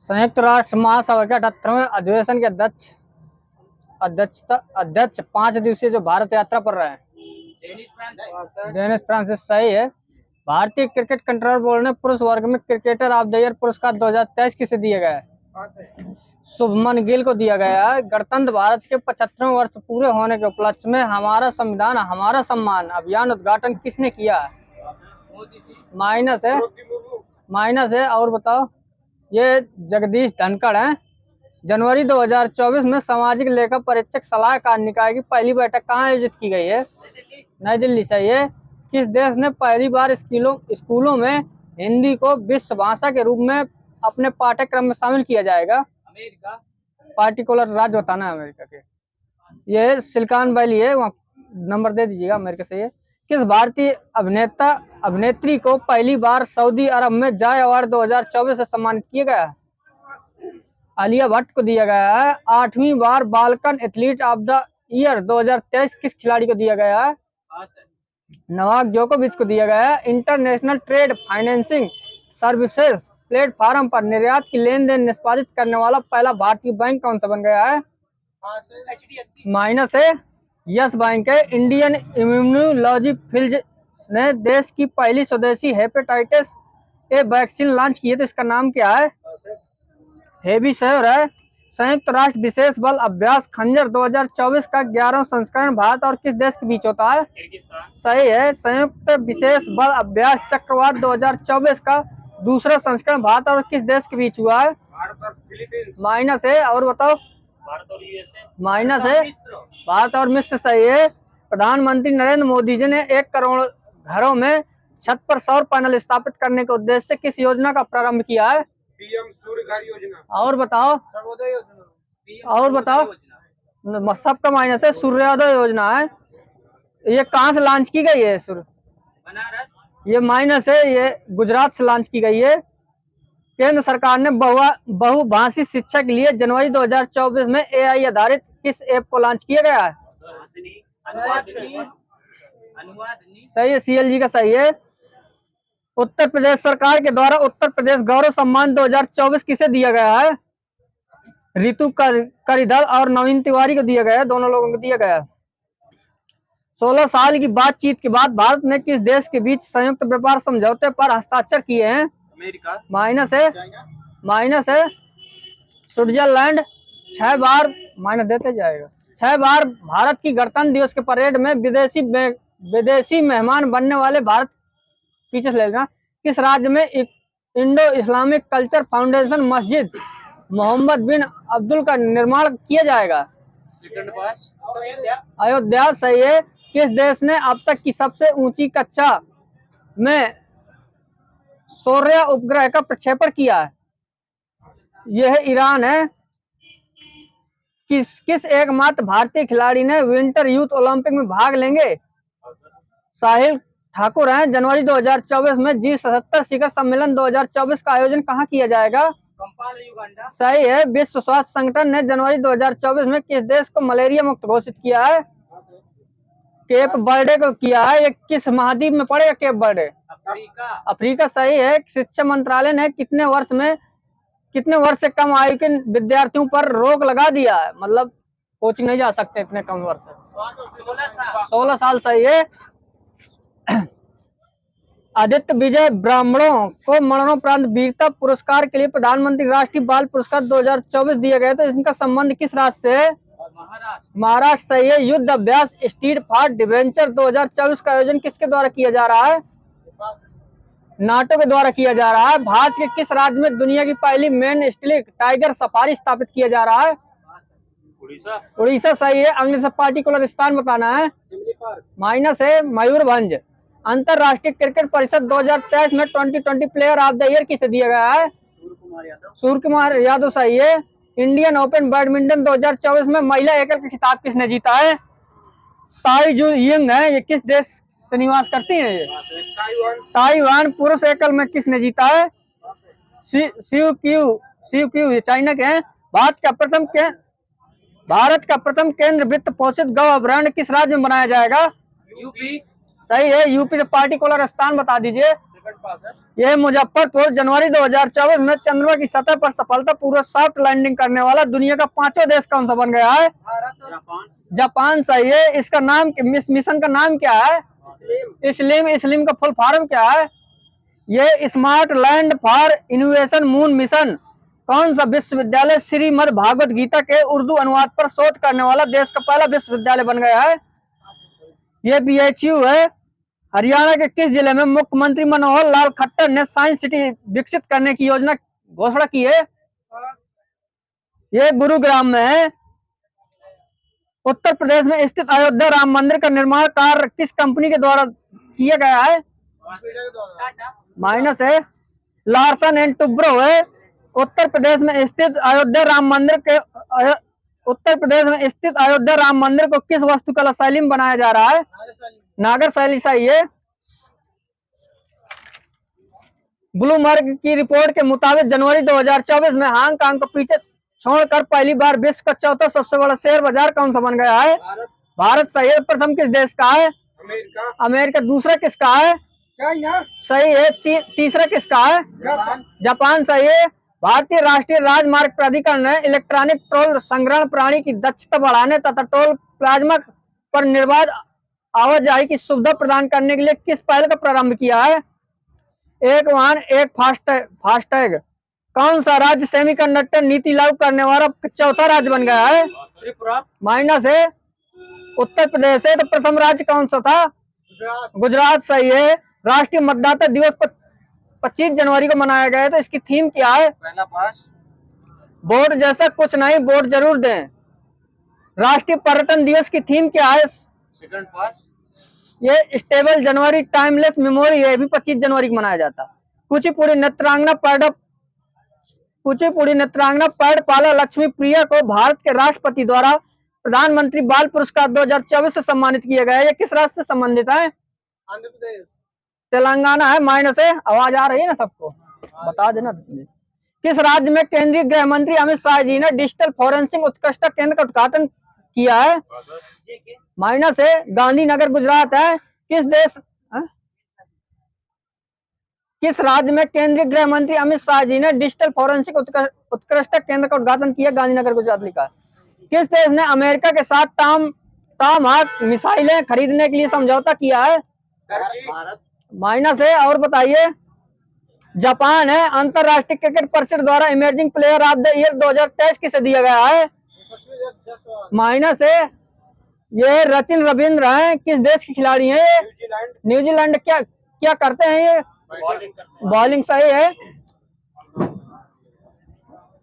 संयुक्त राष्ट्र महासभा के 78वें अधिवेशन के अध्यक्ष 5 दिवसीय जो भारत यात्रा पर रहे हैं डेनिस फ्रांसिस सही है। भारतीय क्रिकेट कंट्रोल बोर्ड ने पुरुष वर्ग में क्रिकेटर ऑफ द ईयर पुरस्कार 2023 किसे दिया गया है? शुभमन गिल को दिया गया है। गणतंत्र भारत के 75वें वर्ष पूरे होने के उपलक्ष्य में हमारा संविधान हमारा सम्मान अभियान उद्घाटन किसने किया है? माइनस है। और बताओ, ये जगदीश धनखड़ हैं। जनवरी 2024 में सामाजिक लेखा परीक्षक सलाहकार निकाय की पहली बैठक कहाँ आयोजित की गई है? नई दिल्ली से। ये किस देश ने पहली बार स्कूलों में हिंदी को विश्व भाषा के रूप में अपने पाठ्यक्रम में शामिल किया जाएगा? अमेरिका। पार्टिकुलर राज्य बताना है अमेरिका के। ये सिलिकॉन वैली है, वहाँ नंबर दे दीजिएगा अमेरिका से। ये किस भारतीय अभिनेत्री को पहली बार सऊदी अरब में जॉय अवार्ड 2024 से सम्मानित किया गया है? आलिया भट्ट को दिया गया है। 8वीं बार Balkan athlete of the year 2023 किस खिलाड़ी को दिया गया है? नोवाक जोकोविच को दिया गया है। International trade financing services platform पर निर्यात की लेन देन निष्पादित करने वाला पहला भारतीय बैंक कौन सा बन गया है? माइनस है। यस बैंक है। इंडियन इम्यूनोलॉजी फील्ड ने देश की पहली स्वदेशी हेपेटाइटिस ए वैक्सीन लॉन्च की है, तो इसका नाम क्या है? हेविसेवर है। संयुक्त राष्ट्र विशेष बल अभ्यास खंजर 2024 का 11वां संस्करण भारत और किस देश के बीच होता है? सही है। संयुक्त विशेष बल अभ्यास चक्रवात 2024 का दूसरा संस्करण भारत और किस देश के बीच हुआ है? भारत और फिलीपींस। माइनस है। और बताओ, भारत और यूएसए। माइनस है। भारत और मिस्र सही है। प्रधानमंत्री नरेंद्र मोदी जी ने 1 करोड़ घरों में छत पर सौर पैनल स्थापित करने के उद्देश्य से किस योजना का प्रारंभ किया है? पीएम सूर्य घर योजना। और बताओ, सबका माइनस है। सूर्योदय योजना है। ये कहाँ से लॉन्च की गई है? बनारस। ये माइनस है। ये गुजरात से लॉन्च की गई है। केंद्र सरकार ने बहुभाषी शिक्षा के लिए जनवरी 2024 में एआई आधारित किस ऐप को लॉन्च किया गया है? सही है। सीएलजी का सही है। उत्तर प्रदेश सरकार के द्वारा उत्तर प्रदेश गौरव सम्मान 2024 किसे दिया गया है? रितु करिधर और नवीन तिवारी को दिया गया है। दोनों लोगों को दिया गया है। 16 साल की बातचीत के बाद भारत ने किस देश के बीच संयुक्त व्यापार समझौते पर हस्ताक्षर किए हैं? अमेरिका। माइनस है। स्विट्जरलैंड। 6 बार माइनस देते जाएगा। 6 बार भारत की गणतंत्र दिवस के परेड में विदेशी मेहमान बनने वाले भारत पीछे से लेना किस राज्य में इंडो इस्लामिक कल्चर फाउंडेशन मस्जिद मोहम्मद बिन अब्दुल का निर्माण किया जाएगा? अयोध्या सही है। किस देश ने अब तक की सबसे ऊंची कक्षा में सूर्य उपग्रह का प्रक्षेपण किया है? यह ईरान है। किस एकमात्र भारतीय खिलाड़ी ने विंटर यूथ ओलंपिक में भाग लेंगे? साहिल ठाकुर हैं। जनवरी 2024 में G77 शिखर सम्मेलन 2024 का आयोजन कहाँ किया जाएगा? युगांडा। सही है। विश्व स्वास्थ्य संगठन ने जनवरी 2024 में किस देश को मलेरिया मुक्त घोषित किया है? केप बर्डे को किया है। ये किस महाद्वीप में पड़ेगा केप बर्डे? अफ्रीका सही है। शिक्षा मंत्रालय ने कितने वर्ष से कम आयु के विद्यार्थियों पर रोक लगा दिया है? मतलब कोचिंग नहीं जा सकते इतने कम वर्ष से। 16 साल सही है। आदित्य विजय ब्राह्मणों को मरणोपरांत वीरता पुरस्कार के लिए प्रधानमंत्री राष्ट्रीय बाल पुरस्कार 2024 दिए गए, तो इनका संबंध किस राज्य से है? महाराष्ट्र सही है। युद्ध अभ्यास स्ट्रीट फाइट एडवेंचर 2024 का आयोजन किसके द्वारा किया जा रहा है? नाटो के द्वारा किया जा रहा है। भारत के किस राज्य में दुनिया की पहली मेन स्टिलिक टाइगर सफारी स्थापित किया जा रहा है? उड़ीसा सही है। अगले से पार्टिकुलर स्थान बताना है। माइनस है। मयूरभंज। अंतरराष्ट्रीय क्रिकेट परिषद 2023 में 2020 प्लेयर ऑफ द ईयर किसे दिया गया है? सूर्य कुमार यादव सही है। इंडियन ओपन बैडमिंटन 2024 में महिला एकल का खिताब किसने जीता है? ताई जू यंग है। ये किस देश से निवास करती हैं? ये ताइवान। पुरुष एकल में किसने जीता है? शिव क्यू चाइना के हैं। भारत का प्रथम केंद्र वित्त पोषित गौ अभयारण्य किस राज्य में बनाया जाएगा? यूपी सही है। यूपी से पार्टिकुलर स्थान बता दीजिए। सेकंड पास है। ये मुजफ्फरपुर जनवरी 2024 में चंद्रमा की सतह पर सफलतापूर्वक सॉफ्ट लैंडिंग करने वाला दुनिया का 5वां देश कौन सा बन गया है? जापान। जापान सही है। इसका नाम, मिशन का नाम क्या है? इस्लीम का फुल फॉर्म क्या है? ये smart land for innovation moon mission कौन सा विश्वविद्यालय श्रीमद् भागवत गीता के उर्दू अनुवाद पर शोध करने वाला देश का पहला विश्वविद्यालय बन गया है? ये BHU है। हरियाणा के किस जिले में मुख्यमंत्री मनोहर लाल खट्टर ने साइंस सिटी विकसित करने की योजना घोषणा की है? ये गुरुग्राम में है। उत्तर प्रदेश में स्थित अयोध्या राम मंदिर का निर्माण कार्य किस कंपनी के द्वारा किया गया है? माइनस है। लार्सन एंड टुब्रो है। उत्तर प्रदेश में स्थित अयोध्या राम मंदिर को किस वास्तुकला शैली में बनाया जा रहा है? नागर शैली सही है। ब्लूमबर्ग की रिपोर्ट के मुताबिक जनवरी 2024 में हांगकांग को पीछे छोड़कर पहली बार विश्व का चौथा सबसे बड़ा शेयर बाजार कौन सा बन गया है? भारत सही है। प्रथम किस देश का है? अमेरिका। दूसरा किसका है? सही है। तीसरा किसका है? जापान सही है। भारतीय राष्ट्रीय राजमार्ग प्राधिकरण ने इलेक्ट्रॉनिक टोल संग्रहण प्रणाली की दक्षता बढ़ाने तथा टोल प्लाज्मा पर निर्बाध आवाजाही की सुविधा प्रदान करने के लिए किस पहल का प्रारंभ किया है? एक वाहन एक फास्टैग। कौन सा राज्य सेमीकंडक्टर नीति लागू करने वाला चौथा राज्य बन गया है? त्रिपुरा। माइनस है। उत्तर प्रदेश है। तो प्रथम राज्य कौन सा था? गुजरात सही है। राष्ट्रीय मतदाता दिवस 25 जनवरी को मनाया गया है, तो इसकी थीम क्या है? पहला पास। वोट जैसा कुछ नहीं, वोट जरूर दें। राष्ट्रीय पर्यटन दिवस की थीम क्या है? सेकंड पास। ये स्टेबल जनवरी टाइमलेस मेमोरी है, भी 25 जनवरी को मनाया जाता। कुचिपुड़ी नृत्यांगना पैडपाला लक्ष्मी प्रिया को भारत के राष्ट्रपति द्वारा प्रधानमंत्री बाल पुरस्कार 2024 से सम्मानित किया गया है। ये किस राज्य से संबंधित है? आंध्र प्रदेश। तेलंगाना है। माइनस है। आवाज आ रही है ना सबको? बता देना। किस राज्य में केंद्रीय गृह मंत्री अमित शाह जी ने डिजिटल फॉरेंसिक उत्कृष्टता केंद्र का उद्घाटन किया है? माइनस है। गांधीनगर गुजरात है। किस राज्य में केंद्रीय गृह मंत्री अमित शाह जी ने डिजिटल फॉरेंसिक उत्कृष्टता केंद्र का उद्घाटन किया? गांधीनगर गुजरात लिखा है। किस देश ने अमेरिका के साथ टॉमहाक मिसाइलें खरीदने के लिए समझौता किया है? भारत। माइनस है। और बताइए। जापान है। अंतरराष्ट्रीय क्रिकेट परिषद द्वारा emerging player of the year 2023 किसे दिया गया है? माइनस है। ये सचिन रविंद्र हैं। किस देश के खिलाड़ी हैं ये? न्यूजीलैंड। क्या करते हैं ये? बॉलिंग सही है।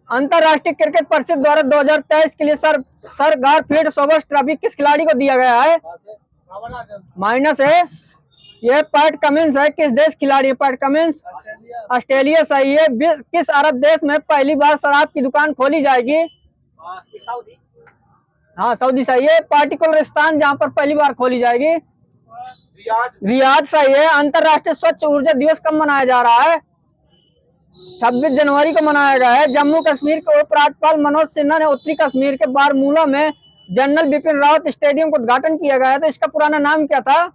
अंतरराष्ट्रीय क्रिकेट परिषद द्वारा 2023 के लिए सर गारफील्ड सोबर्स ट्रॉफी किस खिलाड़ी को दिया गया है? माइनस है। यह पैट कमिंस है। किस देश खिलाड़ी है पैट कमिंस? ऑस्ट्रेलिया सही है। किस अरब देश में पहली बार शराब की दुकान खोली जाएगी? हाँ, सऊदी सही है। पार्टिकुलरिस्तान जहाँ पर पहली बार खोली जाएगी? रियाद सही है। अंतरराष्ट्रीय स्वच्छ ऊर्जा दिवस कब मनाया जा रहा है? 26 जनवरी को मनाया गया है। जम्मू कश्मीर के उपराज्यपाल मनोज सिन्हा ने उत्तरी कश्मीर के बारामूला में जनरल बिपिन रावत स्टेडियम का उद्घाटन किया गया है, तो इसका पुराना नाम क्या था?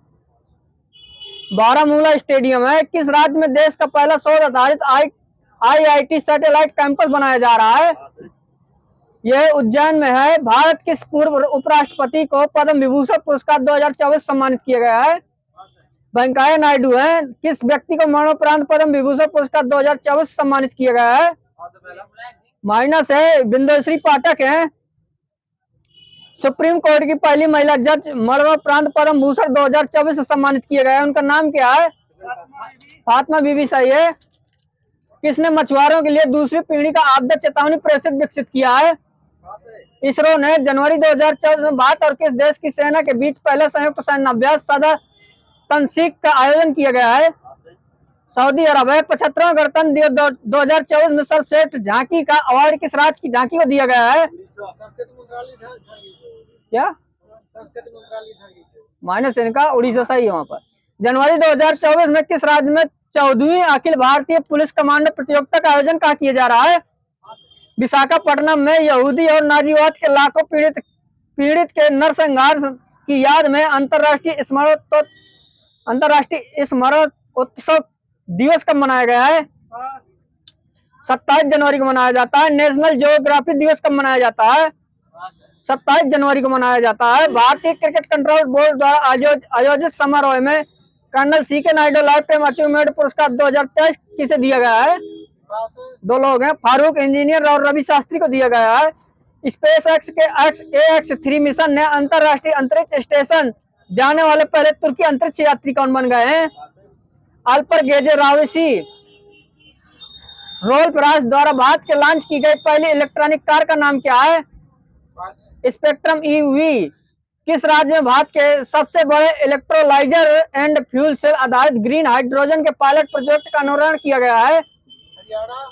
बारामूला स्टेडियम है। किस राज्य में देश का पहला शोध आधारित IIT सैटेलाइट कैंपस बनाया जा रहा है? यह उज्जैन में है। भारत किस पूर्व उपराष्ट्रपति को पद्म विभूषण पुरस्कार 2024 सम्मानित किया गया है? वेंकैया नायडू है। किस व्यक्ति को मरणोपरांत पद्म विभूषण पुरस्कार 2024 सम्मानित किया गया है? माइनस है। बिंदुश्री पाठक है। सुप्रीम कोर्ट की पहली महिला जज मरणोपरांत पद्म भूषण 2024 से सम्मानित किया गया है, उनका नाम क्या है? फातिमा बीबी सही है। किसने मछुआरों के लिए दूसरी पीढ़ी का आपदा चेतावनी प्रेषक विकसित किया है? इसरो ने। जनवरी 2014 में भारत और किस देश की सेना के बीच पहले संयुक्त सैन्य अभ्यास सदा तनसीक का आयोजन किया गया है? सऊदी अरब है। 75वां गणतंत्र दिवस 2024 में सर्वश्रेष्ठ झांकी का अवार्ड किस राज्य की झांकी को दिया गया है? क्या? माइनस इनका उड़ीसा सही है वहां पर। जनवरी 2024 में किस राज्य में 14वीं अखिल भारतीय पुलिस कमांडो प्रतियोगिता का आयोजन कहाँ किया जा रहा है? विशाखापट्टनम में। यहूदी और नाजीवाद के लाखों पीड़ित के नरसंहार की याद में अंतरराष्ट्रीय स्मरण उत्सव दिवस कब मनाया गया है? 27 जनवरी को मनाया जाता है। नेशनल ज्योग्राफी दिवस कब मनाया जाता है? 27 जनवरी को मनाया जाता है। भारतीय क्रिकेट कंट्रोल बोर्ड द्वारा आयोजित समारोह में colonel CK Naidu lifetime achievement पुरस्कार 2023 किसे दिया गया है? दो लोग हैं, फारूक इंजीनियर और रवि शास्त्री को दिया गया है। स्पेस एक्स के AX-3 मिशन ने अंतरराष्ट्रीय अंतरिक्ष स्टेशन जाने वाले पहले तुर्की अंतरिक्ष यात्री कौन बन गए हैं? अल्पर गेजेराविसी। रोल्स रॉयस द्वारा भारत के लॉन्च की गई पहली इलेक्ट्रॉनिक कार का नाम क्या है? Spectrum EV। किस राज्य में भारत के सबसे बड़े इलेक्ट्रोलाइजर एंड फ्यूल सेल आधारित ग्रीन हाइड्रोजन के पायलट प्रोजेक्ट का अनावरण किया गया है?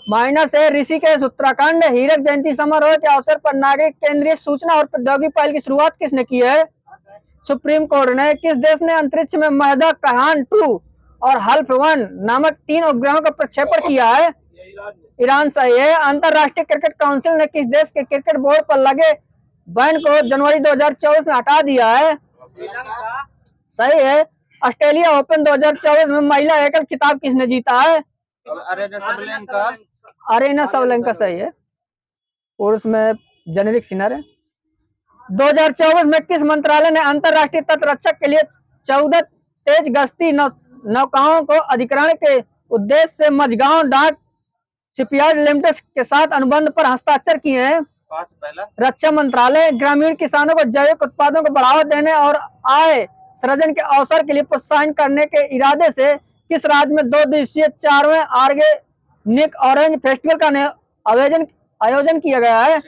-है ऋषिकेश उत्तराखंड। हीरक जयंती समारोह के अवसर पर नागरिक केंद्रीय सूचना और प्रौद्योगिकी पहल की शुरुआत किसने की है? सुप्रीम कोर्ट ने। किस देश ने अंतरिक्ष में महदा-कहान 2 और हल्फ-1 नामक 3 उपग्रहों का प्रक्षेपण किया है? ईरान सही है। अंतरराष्ट्रीय क्रिकेट काउंसिल ने किस देश के क्रिकेट बोर्ड पर लगे बैन को जनवरी 2024 में हटा दिया है? सही है। ऑस्ट्रेलिया ओपन 2024 में महिला एकल खिताब किसने जीता है? अरेना सबलेंका सही है। पुरुष में जेनेरिक सिनर है। 2024 में किस मंत्रालय ने अंतरराष्ट्रीय तटरक्षक के लिए 14 तेज गश्ती नौकाओं को अधिग्रहण के उद्देश्य से मझगांव डाक शिपयार्ड लिमिटेड के साथ अनुबंध पर हस्ताक्षर किए हैं? रक्षा मंत्रालय। ग्रामीण किसानों को जैविक उत्पादों को बढ़ावा देने और आय सृजन के अवसर के लिए प्रोत्साहन करने के इरादे से किस राज्य में 2 दिवसीय 4वें ऑर्गेनिक ऑरेंज फेस्टिवल का आयोजन किया गया है?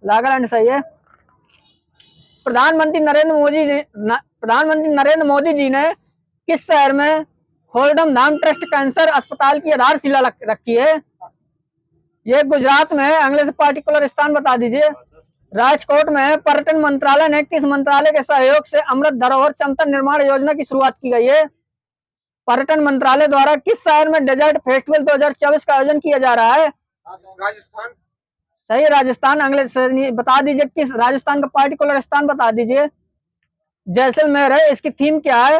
नागालैंड सही है। प्रधानमंत्री नरेंद्र मोदी जी ने किस शहर में होल्डम धाम ट्रस्ट कैंसर अस्पताल की आधारशिला रखी है? ये गुजरात में है। अगले से पार्टिकुलर स्थान बता दीजिए। राजकोट में है। पर्यटन मंत्रालय ने किस मंत्रालय के सहयोग से अमृत धरोहर क्षमता निर्माण योजना की शुरुआत की गई है? पर्यटन मंत्रालय द्वारा किस शहर में डेजर्ट फेस्टिवल 2024 का आयोजन किया जा रहा है? राजस्थान सही, राजस्थान। अगले से बता दीजिए, किस राजस्थान का पार्टिकुलर स्थान बता दीजिए। जैसलमेर है। इसकी थीम क्या है?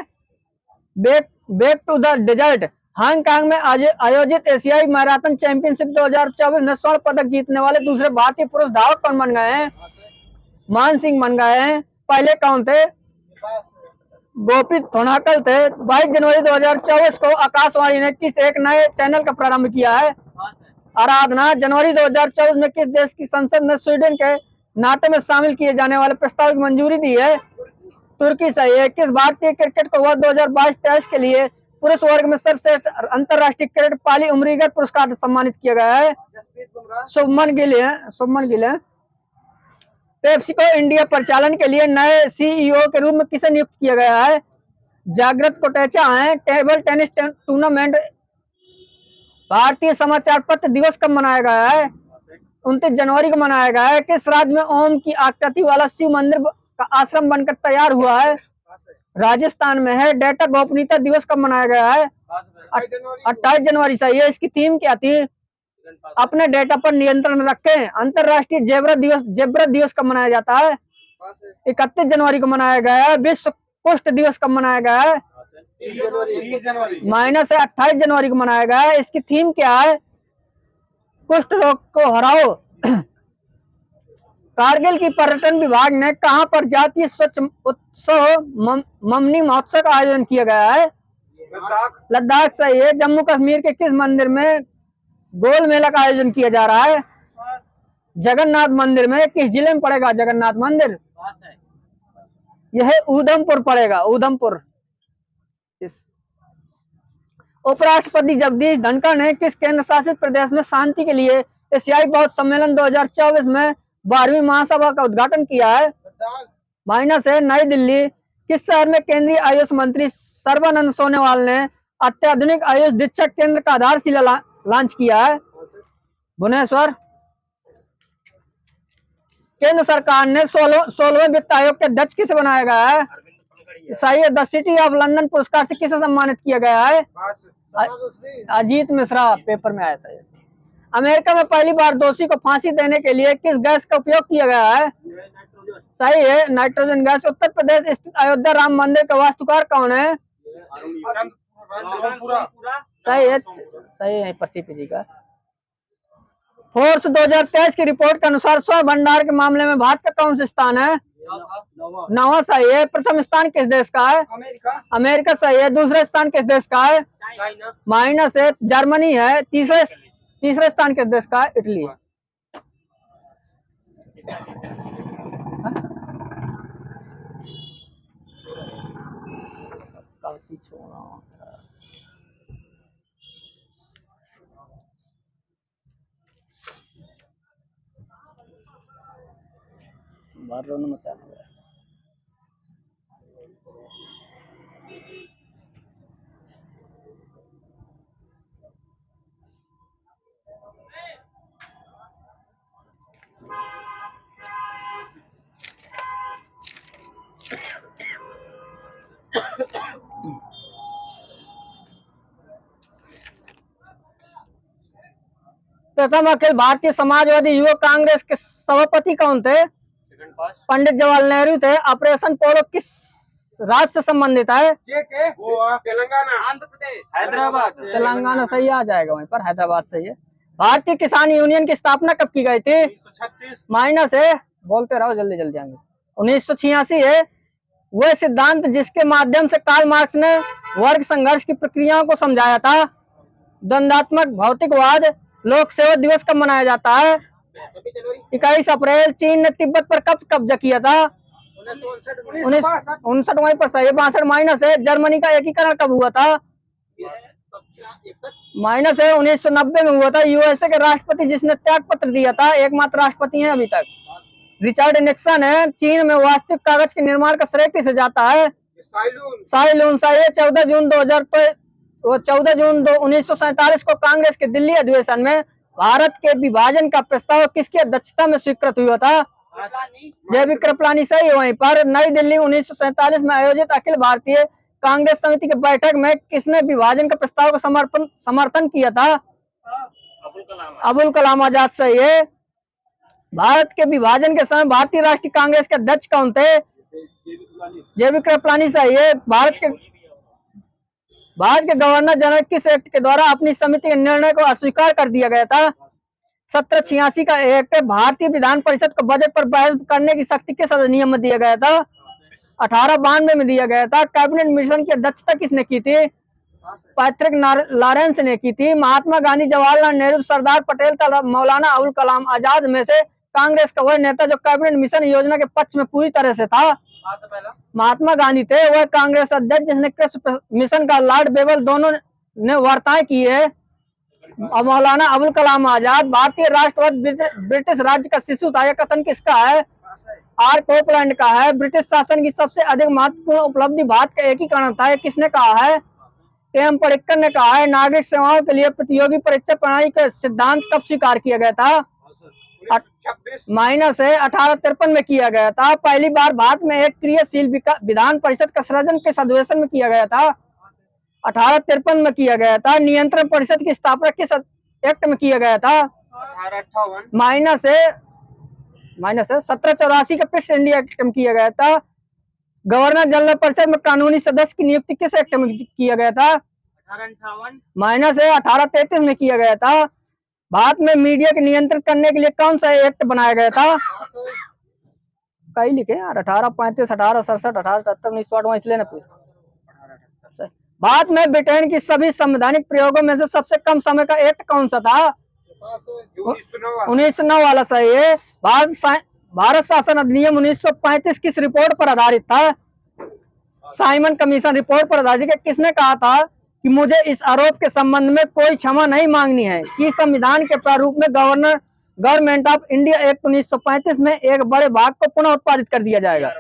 Back to the desert. Hong Kong में आयोजित एशियाई मैराथन चैंपियनशिप 2024 में स्वर्ण पदक जीतने वाले दूसरे भारतीय पुरुष धावक कौन बन गए हैं? मान सिंह बन गए हैं। पहले कौन थे? गोपी थोनाकल थे। 22 जनवरी 2024 को आकाशवाणी ने किस एक नए चैनल का प्रारंभ किया है? आराधना। जनवरी 2024 में किस देश की संसद ने स्वीडन के नाटो में शामिल किए जाने वाले प्रस्ताव की मंजूरी दी है? तुर्की सही है। किस भारतीय क्रिकेट को वर्ष 2022-23 के लिए पुरुष वर्ग में सर्वश्रेष्ठ अंतरराष्ट्रीय क्रिकेट पाली उमरीगर पुरस्कार से सम्मानित किया गया है? शुभमन गिल है। पेप्सिको इंडिया परिचालन के लिए नए CEO के रूप में किसे नियुक्त किया गया है? जागृत कोटेचा है। टेबल टेनिस टूर्नामेंट भारतीय समाचार पत्र दिवस कब मनाया गया है? 29 जनवरी को मनाया गया है। किस राज्य में ओम की आकृति वाला शिव मंदिर का आश्रम बनकर तैयार हुआ है? राजस्थान में है। डेटा गोपनीयता दिवस कब मनाया गया है? 28 जनवरी सही है। इसकी थीम क्या थी? अपने डेटा पर नियंत्रण रखें। अंतरराष्ट्रीय जेब्रा दिवस कब मनाया जाता है? 31 जनवरी को मनाया गया है। विश्व कुष्ठ दिवस कब मनाया गया है? -28 जनवरी को मनाया गया है। इसकी थीम क्या है? कुष्ठ रोग को हराओ। कारगिल की पर्यटन विभाग ने कहां पर जातीय स्वच्छ उत्सव ममनी महोत्सव का आयोजन किया गया है? लद्दाख सही है। जम्मू कश्मीर के किस मंदिर में गोल मेला का आयोजन किया जा रहा है? जगन्नाथ मंदिर में। किस जिले में पड़ेगा जगन्नाथ मंदिर? यह उधमपुर पड़ेगा, उधमपुर। उपराष्ट्रपति जगदीश धनखड़ ने किस केंद्र शासित प्रदेश में शांति के लिए एशियाई बौद्ध सम्मेलन 2024 में 12वीं महासभा का उद्घाटन किया है? है नई दिल्ली। किस शहर में केंद्रीय आयुष मंत्री सर्बानंद सोनोवाल ने अत्याधुनिक आयुष शिक्षक केंद्र का आधारशिला लॉन्च किया है? भुवनेश्वर। केंद्र सरकार ने 16वें वित्त आयोग के अध्यक्ष किसे बनाया गया है? सही है। द सिटी ऑफ लंदन पुरस्कार से किसे सम्मानित किया गया है? अजीत मिश्रा। पेपर में आया था। अमेरिका में पहली बार दोषी को फांसी देने के लिए किस गैस का उपयोग किया गया है? सही है, नाइट्रोजन गैस। उत्तर प्रदेश स्थित अयोध्या राम मंदिर का वास्तुकार कौन है? सही है प्रतीप जी का। फोर्स 2023 की रिपोर्ट के अनुसार स्वर्ण भंडार के मामले में भारत का कौन सा स्थान है? नवा सही है। प्रथम स्थान किस देश का है? अमेरिका सही है। दूसरा स्थान किस देश का है? माइनस है, जर्मनी है। तीसरा स्थान किस देश का है? इटली। काफी छोड़ा मचाना है। प्रथम अखिल भारतीय समाजवादी युवक कांग्रेस के सभापति कौन थे? पंडित जवाहरलाल नेहरू थे। ऑपरेशन पोलो किस राज्य से संबंधित है? तेलंगाना, आंध्र प्रदेश, हैदराबाद। तेलंगाना सही आ जाएगा, वहीं पर हैदराबाद सही है। भारतीय किसान यूनियन की स्थापना कब की गई थी? 1936। माइनस है, बोलते रहो जल्दी जल्दी आएंगे। 1986 है। वह सिद्धांत जिसके माध्यम से कार्ल मार्क्स ने वर्ग संघर्ष की प्रक्रियाओं को समझाया था। द्वंद्वात्मक भौतिकवाद। लोक सेवा दिवस कब मनाया जाता है? 21 अप्रैल। चीन ने तिब्बत पर कब कब्जा किया था? 1959 वहीं पर सही है। 62 माइनस है। जर्मनी का एकीकरण कब हुआ था? माइनस है, 1990 में हुआ था। यूएसए के राष्ट्रपति जिसने त्याग पत्र दिया था, एकमात्र राष्ट्रपति हैं अभी तक, रिचर्ड निक्सन है। चीन में वास्तविक कागज के निर्माण का श्रेय किसे जाता है? साइलून सही है। 14 जून 1947 को कांग्रेस के दिल्ली अधिवेशन में भारत के विभाजन का प्रस्ताव किसकी अध्यक्षता में स्वीकृत हुआ था? जैविक कृपलानी सही है। वहीं पर नई दिल्ली 1947 में आयोजित अखिल भारतीय कांग्रेस समिति की बैठक में किसने विभाजन के प्रस्ताव का समर्थन किया था? अबुल कलाम आजाद सही है। भारत के विभाजन के समय भारतीय राष्ट्रीय कांग्रेस के अध्यक्ष कौन थे? जैविक कृपलानी सही है। भारत के गवर्नर जनरल किस एक्ट के द्वारा अपनी समिति के निर्णय को अस्वीकार कर दिया गया था? 1786 का एक्ट। भारतीय विधान परिषद को बजट पर बहस करने की शक्ति किस अधिनियम में दिया गया था? 1892 में दिया गया था। कैबिनेट मिशन की अध्यक्षता किसने की थी? पैट्रिक लॉरेंस ने की थी। महात्मा गांधी, जवाहरलाल नेहरू, सरदार पटेल तथा मौलाना अबुल कलाम आजाद में से कांग्रेस का वह नेता जो कैबिनेट मिशन योजना के पक्ष में पूरी तरह से था? महात्मा गांधी थे। वह कांग्रेस अध्यक्ष जिसने कृषि मिशन का लॉर्ड बेबल दोनों ने वार्ताएं की है। मौलाना अबुल कलाम आजाद। भारतीय राष्ट्रवाद ब्रिटिश राज्य का शिशु था, यह कथन किसका है? आर कोपलैंड का है। ब्रिटिश शासन की सबसे अधिक महत्वपूर्ण उपलब्धि भारत का एकीकरण था, यह किसने कहा है? एम पर्रिकर ने कहा है। नागरिक सेवाओं के लिए प्रतियोगी परीक्षा प्रणाली का सिद्धांत कब स्वीकार किया गया था? माइनस है, 1853 में किया गया था। पहली बार भारत में एक क्रियाशील विधान परिषद का सृजन किस अधिवेशन में किया गया था? 1853 में किया गया था। नियंत्रण परिषद की स्थापना किस एक्ट में किया गया था? 1858। माइनस है 1784 का ईस्ट इंडिया एक्ट में किया गया था। गवर्नर जनरल परिषद में कानूनी सदस्य की नियुक्ति किस एक्ट में किया गया था? 1858। माइनस है, 1833 में किया गया था। भारत में मीडिया के नियंत्रण करने के लिए कौन सा एक्ट बनाया गया था? कई लिखे यार, 1835, 1867, 1877, 1960 इसलिए ना पूछ। भारत में ब्रिटेन की सभी संवैधानिक प्रयोगों में से सबसे कम समय का एक्ट कौन सा था? 1909 वाला सही है। भारत शासन अधिनियम 1935 किस रिपोर्ट पर आधारित था? साइमन कमीशन रिपोर्ट पर आधारित। किसने कहा था कि मुझे इस आरोप के संबंध में कोई क्षमा नहीं मांगनी है कि संविधान के प्रारूप में गवर्नमेंट ऑफ इंडिया एक्ट 1935 में एक बड़े भाग को पुनः उत्पादित कर दिया जाएगा?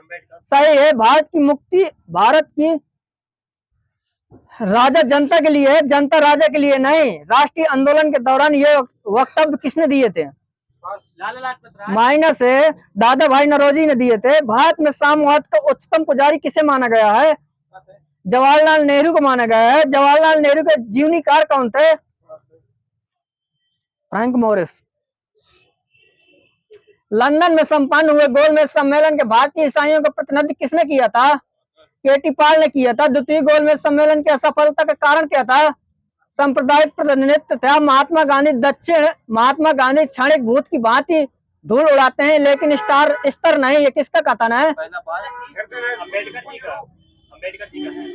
सही है। भारत की मुक्ति भारत की राजा जनता के लिए है, जनता राजा के लिए नहीं। राष्ट्रीय आंदोलन के दौरान ये वक्तव्य किसने दिए थे? माइनस है, दादा भाई नौरोजी ने दिए थे। भारत में साम्यवाद का उच्चतम पुजारी किसे माना गया है? जवाहरलाल नेहरू को माना गया है। जवाहरलाल नेहरू के जीवनीकार कौन थे? Frank Morris. लंदन में संपन्न हुए गोलमेज सम्मेलन के भारतीय ईसाइयों का प्रतिनिधित्व किसने किया था? केटी पाल ने किया था। द्वितीय गोलमेज सम्मेलन की असफलता का कारण क्या था? सांप्रदायिक प्रतिनिधित्व था। महात्मा गांधी क्षणिक भूत की भांति धूल उड़ाते हैं, लेकिन स्तर नहीं। ये किसका कथन है?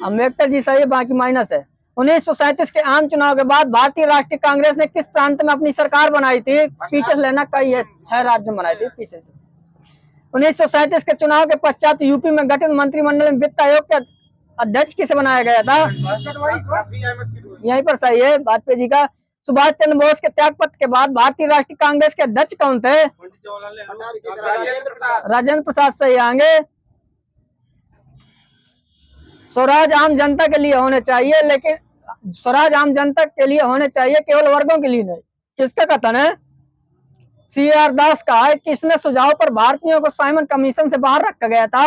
अम्बेडकर जी सही है, बाकी माइनस है। 1937 के आम चुनाव के बाद भारतीय राष्ट्रीय कांग्रेस ने किस प्रांत में अपनी सरकार बनाई थी? पीछे लेना कई है, 6 राज्य में बनाई थी पीछे। 1937 के चुनाव के पश्चात यूपी में गठित मंत्रिमंडल में वित्त आयोग के अध्यक्ष किसे बनाया गया था? यहीं पर सही है, वाजपेयी जी का। सुभाष चंद्र बोस के त्यागपत्र के बाद भारतीय राष्ट्रीय कांग्रेस के अध्यक्ष कौन थे? राजेंद्र प्रसाद सही आएंगे। स्वराज आम जनता के लिए होने चाहिए, लेकिन स्वराज आम जनता के लिए होने चाहिए, केवल वर्गों के लिए नहीं। किसका कथन है? CR दास का है। किसने सुझाव पर भारतीयों को साइमन कमीशन से बाहर रखा गया था?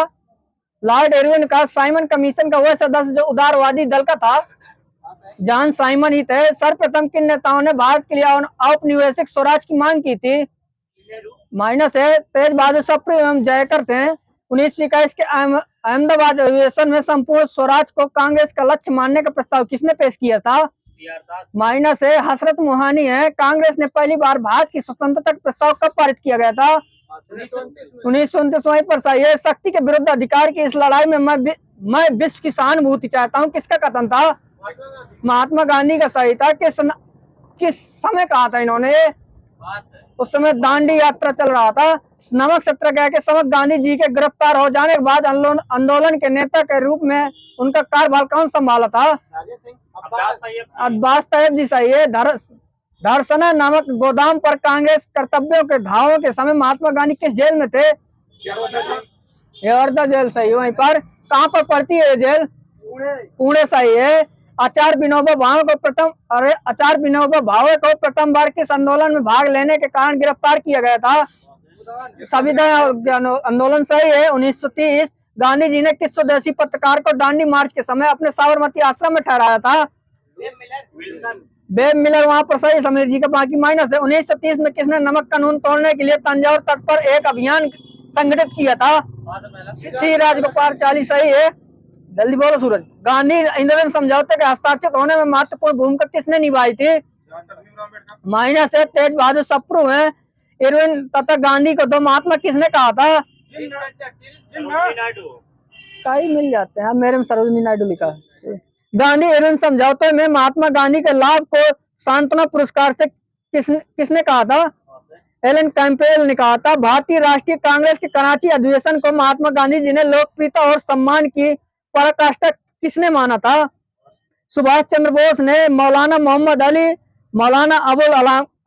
लॉर्ड इरविन का। साइमन कमीशन का वह सदस्य जो उदारवादी दल का था, जॉन साइमन ही थे। सर्वप्रथम किन नेताओं ने भारत के लिए औपनिवेशिक स्वराज की मांग की थी? माइनस है, तेज बहादुर सप्रू एवं जयकर थे। 1921 के अहमदाबाद अधिवेशन में संपूर्ण स्वराज को कांग्रेस का लक्ष्य मानने का प्रस्ताव किसने पेश किया था? माइनस है, हसरत मोहानी है। कांग्रेस ने पहली बार भारत की स्वतंत्रता का प्रस्ताव कब पारित किया गया था? 1929। वहीं पर सही है। शक्ति के विरुद्ध अधिकार की इस लड़ाई में मैं विश्व की सहानुभूति चाहता हूँ, किसका कथन था? महात्मा गांधी का सही था। किस समय कहा था इन्होंने? उस समय दांडी यात्रा चल रहा था। नमक सत्याग्रह के समय गांधी जी के गिरफ्तार हो जाने के बाद आंदोलन के नेता के रूप में उनका कार्यभार कौन संभाला था? अब्बास तैयब जी सही है। धरसना नामक गोदाम पर कांग्रेस कर्तव्यों के घावों के समय महात्मा गांधी किस जेल में थे? यवर्धा जेल सही है। वहीं पर कहाँ पर पड़ती है ये जेल? पुणे सही है। आचार्य विनोबा भावे को प्रथम बार किस आंदोलन में भाग लेने के कारण गिरफ्तार किया गया था? संविधान आंदोलन सही है। 1930 गांधी जी ने किस स्वदेशी पत्रकार को दांडी मार्च के समय अपने साबरमती आश्रम में ठहराया था? Webb Miller. वहां पर सही समीर जी का, बाकी माइनस है। 1930 में किसने नमक कानून तोड़ने के लिए तंजौर तट पर एक अभियान संगठित किया था? सी राजगोपालाचारी सही है। जल्दी बोलो सूरज। गांधी इंदिरा समझौते के हस्ताक्षर होने में महत्वपूर्ण भूमिका किसने निभाई थी? माइनस है, तेज बहादुर सप्रू है। इरविन तथा गांधी को दो महात्मा किसने कहा था? कई मिल जाते हैं, मेरे में सरोजिनी नायडू लिखा है। गांधी इरविन समझौते में महात्मा गांधी के लाभ को सांत्वना पुरस्कार से किसने कहा था? एलन कैंपेल ने कहा था। भारतीय राष्ट्रीय कांग्रेस के कराची अधिवेशन को महात्मा गांधी जी ने लोकप्रियता और सम्मान की पराकाष्ठा किसने माना था? सुभाष चंद्र बोस ने। मौलाना मोहम्मद अली, मौलाना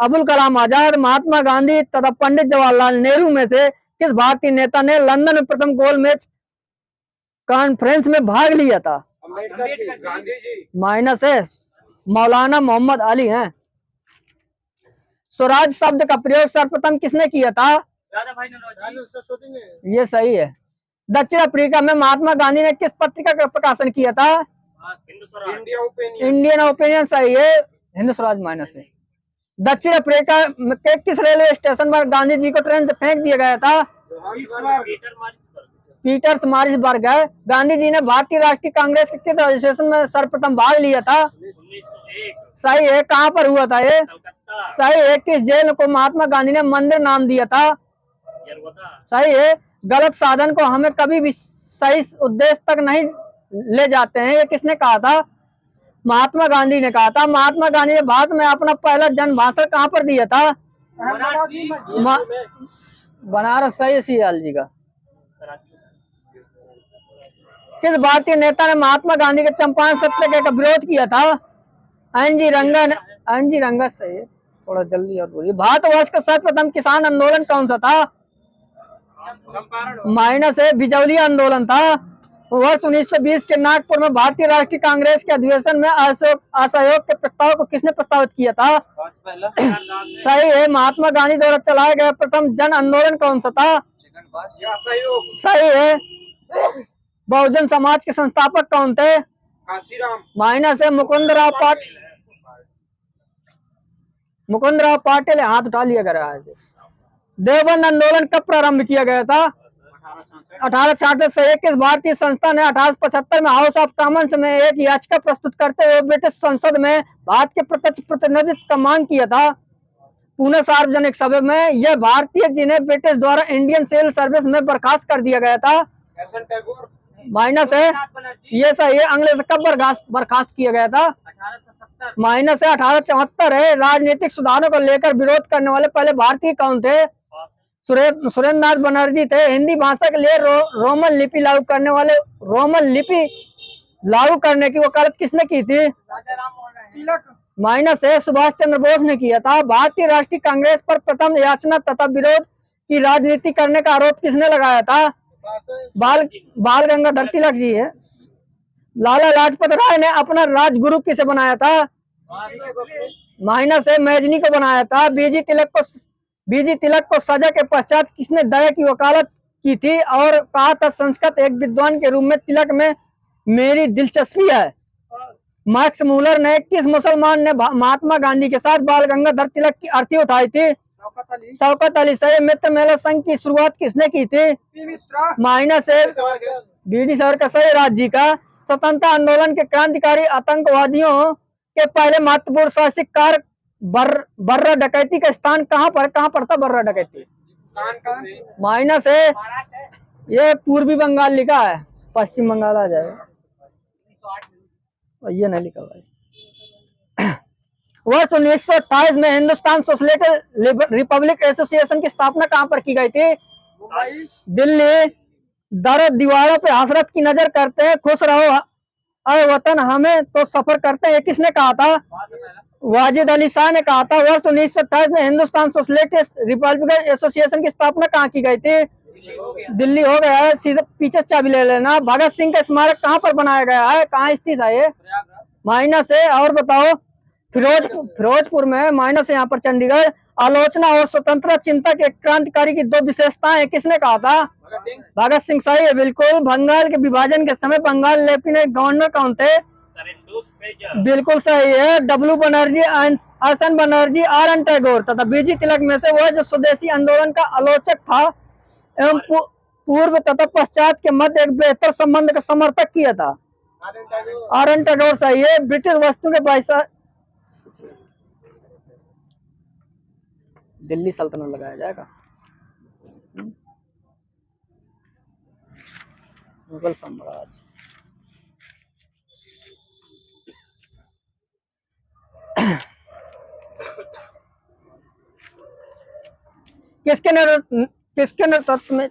अबुल कलाम आजाद, महात्मा गांधी तथा पंडित जवाहरलाल नेहरू में से किस भारतीय नेता ने लंदन में प्रथम गोलमेज कॉन्फ्रेंस में भाग लिया था? गांधी जी। माइनस है, मौलाना मोहम्मद अली हैं। स्वराज शब्द का प्रयोग सर्वप्रथम किसने किया था? ये सही है। दक्षिण अफ्रीका में महात्मा गांधी ने किस पत्रिका का प्रकाशन किया था? इंडियन ओपिनियन सही है। हिंदू स्वराज माइनस है। दक्षिण अफ्रीका के किस रेलवे स्टेशन पर गांधी जी को ट्रेन से फेंक दिया गया था? पीटर्स मारिसबर्ग है। गांधी जी ने भारतीय राष्ट्रीय कांग्रेस के किस अधिवेशन में सर्वप्रथम भाग लिया था? सही है। कहाँ पर हुआ था ये? सही है। किस जेल को महात्मा गांधी ने मंदिर नाम दिया था? सही है। गलत साधन को हमें कभी भी सही उद्देश्य तक नहीं ले जाते हैं, ये किसने कहा था? महात्मा गांधी ने कहा था। महात्मा गांधी ने भारत में अपना पहला जन भाषण कहाँ पर दिया था? बनारस सही है, सियाल जी का। किस भारतीय नेता ने महात्मा गांधी के चंपारण सत्याग्रह का विरोध किया था? एनजी रंगा सही है। थोड़ा जल्दी और बोलिए। भारतवर्ष का सर्वप्रथम किसान आंदोलन कौन सा था? माइनस है, बिजौलिया आंदोलन था। वर्ष 1920 के नागपुर में भारतीय राष्ट्रीय कांग्रेस के अधिवेशन में असहयोग के प्रस्ताव को किसने प्रस्तावित किया था? सही है। महात्मा गांधी द्वारा चलाया गया प्रथम जन आंदोलन कौन सा था? सही है। बहुजन समाज के संस्थापक कौन थे? माइनस है, मुकुंदराव पाटिल हाथ उठा लिया गया है। देवबंद आंदोलन कब प्रारंभ किया गया था? 1866 से एक भारतीय संस्था ने 1875 में हाउस ऑफ कॉमन्स में एक याचिका प्रस्तुत करते हुए ब्रिटिश संसद में भारत के प्रत्यक्ष प्रतिनिधित्व का मांग किया था। पुणे सार्वजनिक सभा में यह भारतीय जिन्हें ब्रिटिश द्वारा इंडियन सिविल सर्विस में बर्खास्त कर दिया गया था। माइनस है, ये सही है। अंग्रेज कब बर्खास्त किया गया था? माइनस है 1874 है। राजनीतिक सुधारों को लेकर विरोध करने वाले पहले भारतीय कौन थे? सुरेंद्र नाथ बनर्जी थे। हिंदी भाषा के लिए रोमन लिपि लागू करने वाले रोमन लिपि लागू करने की वकालत किसने की थी? माइनस है, सुभाष चंद्र बोस ने किया था। भारतीय राष्ट्रीय कांग्रेस पर प्रथम याचना तथा विरोध की राजनीति करने का आरोप किसने लगाया था? बाल गंगाधर तिलक जी है। लाला लाजपत राय ने अपना राजगुरु किसे बनाया था? माइनस है, मैजनी को बनाया था। बीजी तिलक को सजा के पश्चात किसने दया की वकालत की थी और कहा था संस्कृत एक विद्वान के रूप में तिलक में मेरी दिलचस्पी है? मैक्स मूलर ने किस मुसलमान ने महात्मा गांधी के साथ बाल गंगाधर तिलक की अर्थी उठाई थी? शौकत अली। सही। मित्र मेला संघ की शुरुआत किसने की थी? माइनस है, बीडी सर का सही। राज्य का स्वतंत्रता आंदोलन के क्रांतिकारी आतंकवादियों के पहले महत्वपूर्ण साहसिक कार्य बर्रा डकैती का स्थान कहाँ पर था? बर्रा डकैती माइनस है, ये पूर्वी बंगाल लिखा है, पश्चिम बंगाल आ जाएगा, ये नहीं लिखा भाई। वर्ष 1928 में हिंदुस्तान सोशलिस्ट रिपब्लिक एसोसिएशन की स्थापना कहाँ पर की गई थी? दिल्ली। दर्द दीवारों पे हसरत की नजर करते हैं, खुश रहो अरे वतन हमें तो सफर करते हैं, ये किसने कहा था? वाजिद अली शाह ने कहा था। वर्ष 1928 में हिंदुस्तान सोशलिस्ट रिपब्लिक एसोसिएशन की स्थापना कहाँ की गई थी? दिल्ली हो गया है। सीधे पीछे चाबी ले लेना। भगत सिंह का स्मारक कहाँ पर बनाया गया है? कहाँ स्थित है ये? माइनस है। और बताओ, फिरोजपुर में। माइनस है यहाँ पर चंडीगढ़। आलोचना और स्वतंत्रता चिंता के क्रांतिकारी की दो विशेषताएं किसने कहा था? भगत सिंह। सही है बिल्कुल। बंगाल के विभाजन के समय बंगाल लेफ्टिनेंट गवर्नर कौन थे? बिल्कुल सही है। W Banerjee, N Banerjee, R N Tagore तथा बीजी तिलक में से वह जो स्वदेशी आंदोलन का आलोचक था एवं पूर्व तथा पश्चात के मध्य एक बेहतर संबंध का समर्थक किया था? R N Tagore. सही है। ब्रिटिश वस्तु के पैसा दिल्ली सल्तनत लगाया जाएगा। मुगल साम्राज्य। किसके नेतृत्व में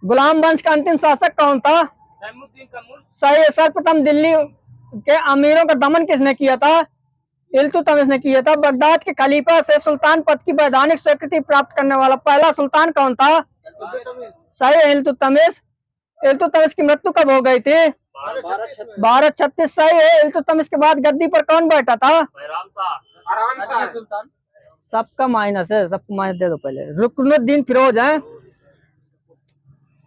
गुलाम वंश का अंतिम शासक कौन था? सही है। सर्वप्रथम दिल्ली के अमीरों का दमन किसने किया था? इल्तुतमिश ने किया था। बगदाद के खलीफा से सुल्तान पद की वैधानिक स्वीकृति प्राप्त करने वाला पहला सुल्तान कौन था? सही है, इल्तुतमिश। इल्तुतमिश की मृत्यु कब हो गई थी? 1236। सही है। इल्तुतमिश के बाद गद्दी पर कौन बैठा था? सबका माइनस है, सबको माइनस दे दो पहले। रुकनुद्दीन फिरोज है।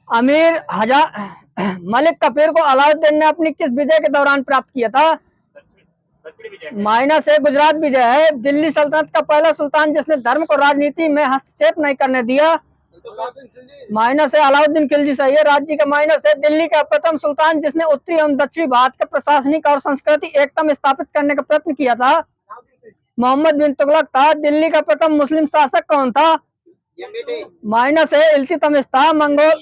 अमीर मलिक कफीर को अलाउद्दीन ने अपनी किस विजय के दौरान प्राप्त किया था? माइनस है, गुजरात विजय है। दिल्ली सल्तनत का पहला सुल्तान जिसने धर्म को राजनीति में हस्तक्षेप नहीं करने दिया? माइनस है, अलाउद्दीन खिलजी। सही है। राज्य का माइनस है। दिल्ली का प्रथम सुल्तान जिसने उत्तरी एवं दक्षिणी भारत का प्रशासनिक और सांस्कृतिक एकता में स्थापित करने का प्रयत्न किया था? मोहम्मद बिन तुगलक था। दिल्ली का प्रथम मुस्लिम शासक कौन था? माइनस है, इल्तुतमिश था। मंगोल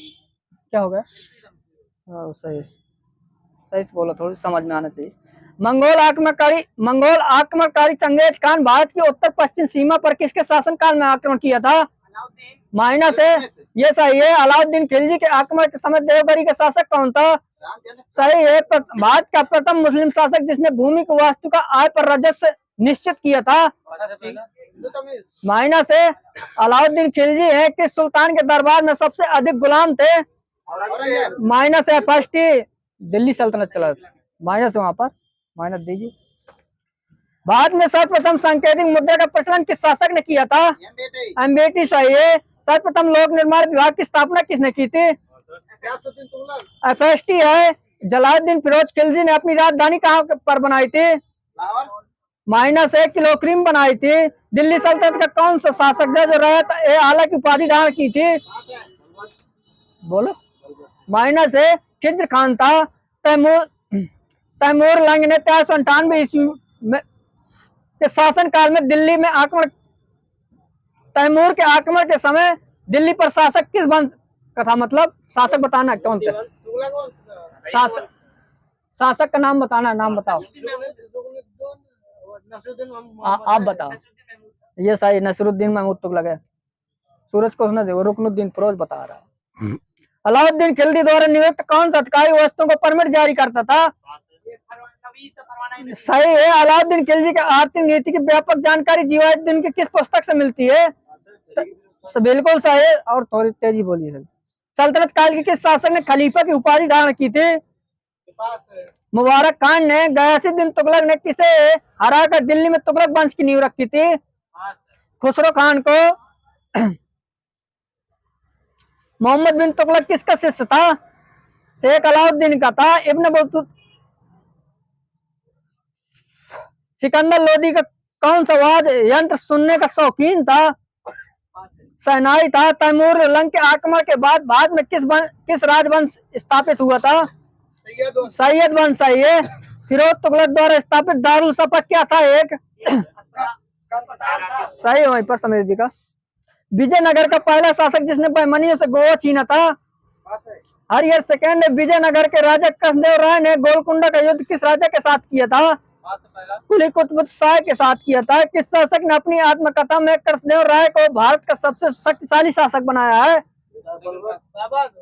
क्या हो गया? सही सही से बोला, थोड़ी समझ में आना चाहिए। मंगोल आक्रमणकारी चंगेज खान भारत की उत्तर पश्चिम सीमा पर किसके शासनकाल में आक्रमण किया था? माइनस है, ये सही है। अलाउद्दीन खिलजी के आक्रमण के समय देवगिरी का शासक कौन था? सही है। भारत का प्रथम मुस्लिम शासक जिसने भूमि को वास्तु का आय पर राजस्व निश्चित किया था? माइनस है, अलाउद्दीन खिलजी है। किस सुल्तान के दरबार में सबसे अधिक गुलाम थे? माइनस है, फर्स्ट ही दिल्ली सल्तनत चला। माइनस है वहां पर, माइनस दीजिए। भारत में सर्वप्रथम सांकेतिक मुद्रा का प्रचलन किस शासक ने किया था? एम्बेटी। सही है। सर्वप्रथम लोक निर्माण विभाग की स्थापना किसने की थी? एफएसटी है। जलालुद्दीन फिरोज खिलजी ने अपनी राजधानी कहाँ पर बनाई थी? माइनस है, किलोक्रीम बनाई थी। दिल्ली सल्तनत का कौन सा शासक है जो रैयत ए आला की उपाधि धारण की थी? बोलो। माइनस है खिज्र खान था। तैमूर तैमूर लंग ने 1398 ईस्वी में के शासन काल में दिल्ली में आक्रमण। तैमूर के आक्रमण के समय दिल्ली पर शासक किस वंश का था? मतलब शासक बताना कौन थे? शासक शासक का नाम बताना, नाम बताओ। आप बताओ। ये सही, नसरुद्दीन महमूद तुगलक है। सूरज को सुना दे, वो रुकनुद्दीन फिरोज बता रहा है। अलाउद्दीन खिलजी द्वारा नियुक्त कौन सा अधिकारी वस्तुओं को परमिट जारी करता था? सही है। अलाउद्दीन खिलजी के आर्थिक नीति की व्यापक जानकारी जीवाउद्दीन की किस पुस्तक से मिलती है? बिल्कुल सही है। और थोड़ी तेजी बोलिए। सल्तनत काल के किस शासक ने खलीफा की उपाधि धारण की थी? मुबारक खान ने। गयासुद्दीन तुगलक ने किसे हराकर दिल्ली में तुगलक वंश की नींव रखी थी? खुसरो खान को। मोहम्मद बिन तुगलक किसका शिष्य था? शेख अलाउद्दीन का था। Ibn Battuta. सिकंदर लोदी का कौन सा वाद्य यंत्र सुनने का शौकीन था? शहनाई था। तैमूर लंग के आक्रमण के बाद भारत में किस राजवंश स्थापित हुआ था? सैयद वंश। सही है। फिरोज तुगलक द्वारा स्थापित दारुल सफा क्या था? एक सही है, वहीं पर समीर जी का। विजयनगर का पहला शासक जिसने बहमनियों से गोवा छीना था? हरिहर सेकेंड। विजयनगर के राजा कृष्णदेव राय ने गोलकुंडा का युद्ध किस राजा के साथ किया था? कुली कुतुब शाह के साथ किया था। किस शासक ने अपनी आत्मकथा में कृष्णदेव राय को भारत का सबसे शक्तिशाली शासक बनाया है?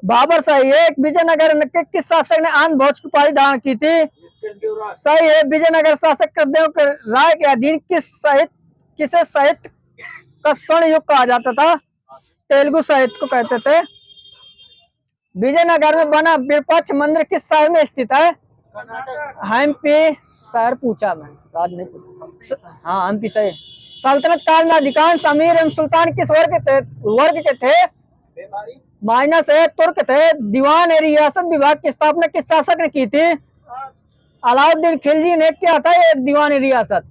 बाबर। सही है। विजयनगर के किस शासक ने आंध्र भोज की उपाधि धारण की थी? सही है। विजयनगर शासक कृष्णदेव राय के अधीन किसे साहित्य का स्वर्ण युग कहा जाता था? तेलुगु साहित्य को कहते थे। विजयनगर में बना विरूपाक्ष मंदिर किस शहर में स्थित है? हम्पी। शहर पूछा मैं, राज नहीं पूछा। हाँ, हम्पी सही। सल्तनत काल में अधिकांश अमीर एवं सुल्तान किस वर्ग के थे? माइनस है तुर्क थे। दीवान ए रियासत विभाग की स्थापना किस शासक ने की थी? अलाउद्दीन खिलजी ने। क्या था ये दीवान ए रियासत?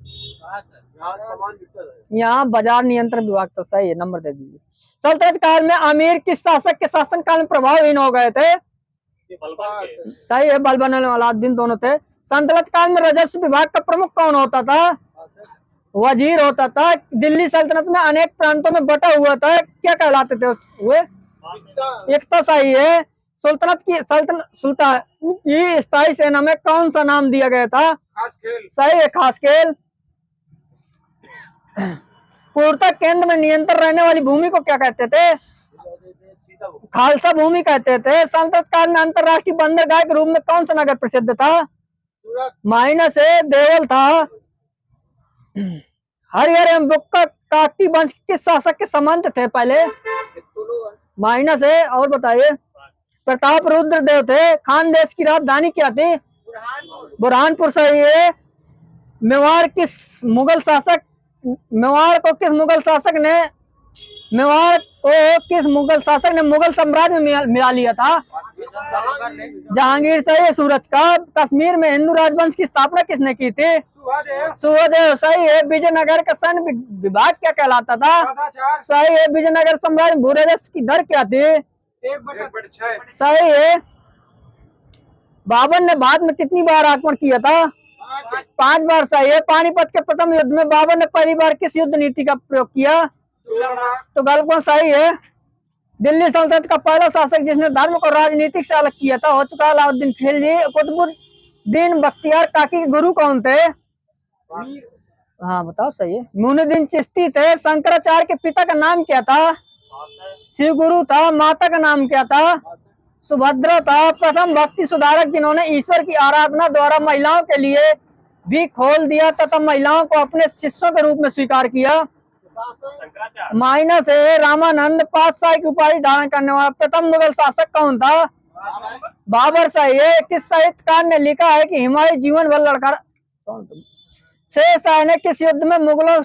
यहाँ बाजार नियंत्रण विभाग। तो सही है, नंबर दे दीजिए। सल्तनत काल में अमीर किस शासक के शासन काल में प्रभावहीन हो गए थे? सही है, बलबन और अलाउद्दीन दोनों थे। सल्तनत काल में राजस्व विभाग का प्रमुख कौन होता था? वजीर होता था। दिल्ली सल्तनत में अनेक प्रांतों में बटा हुआ था, क्या कहलाते थे वे? एकता। सही है। सुल्तान की स्थायी सेना में कौन सा नाम दिया गया था? सही है, खास खेल। पूर्णतः केंद्र में नियंत्रण रहने वाली भूमि को क्या कहते थे? खालसा भूमि कहते थे। सल्तनत काल में अंतरराष्ट्रीय बंदरगाह के रूप में कौन सा नगर प्रसिद्ध था? माइनस है, देवल था। हरिहर एवं बुक्का काकती वंश किस शासक के संबंध थे पहले? माइनस है। और बताइए। प्रताप रुद्र देव थे। खान देश की राजधानी क्या थी? बुरहानपुर। सही है। मेवाड़ को किस मुगल शासक ने मुगल साम्राज्य में मिला लिया था? जहांगीर। सही है। सूरज का। कश्मीर में हिंदू राजवंश की स्थापना किसने की थी? सुहदेव। सही है। विजयनगर का सैन्य विभाग क्या कहलाता था? सही है। विजयनगर साम्राज्य में भूराजस्व की दर क्या थी? 1/6। सही है। बाबर ने भारत में कितनी बार आक्रमण किया था? 5 बार। सही है। पानीपत के प्रथम युद्ध में बाबर ने पहली बार किस युद्ध नीति का प्रयोग किया? तो गलत। सही है। दिल्ली सल्तनत का पहला शासक जिसने धर्म को राजनीतिक से अलग किया था हो चुका अलाउद्दीन खिलजी। कुतुबुद्दीन बख्तियार काकी के गुरु कौन थे? हाँ बताओ। सही है। मुइनुद्दीन चिश्ती थे। शंकराचार्य के पिता का नाम क्या था? शिव गुरु था। माता का नाम क्या था? सुभद्रा था। प्रथम भक्ति सुधारक जिन्होंने ईश्वर की आराधना द्वारा महिलाओं के लिए भी खोल दिया तथा महिलाओं को अपने शिष्यों के रूप में स्वीकार किया? माइनस है। रामानंद। पातशाही की उपाधि धारण करने वाला प्रथम मुगल शासक कौन था? बाबर। सही है। किस साहित्यकार ने लिखा है कि हिमालय जीवन भर लड़खड़ा? शेर शाह ने किस युद्ध में मुगलों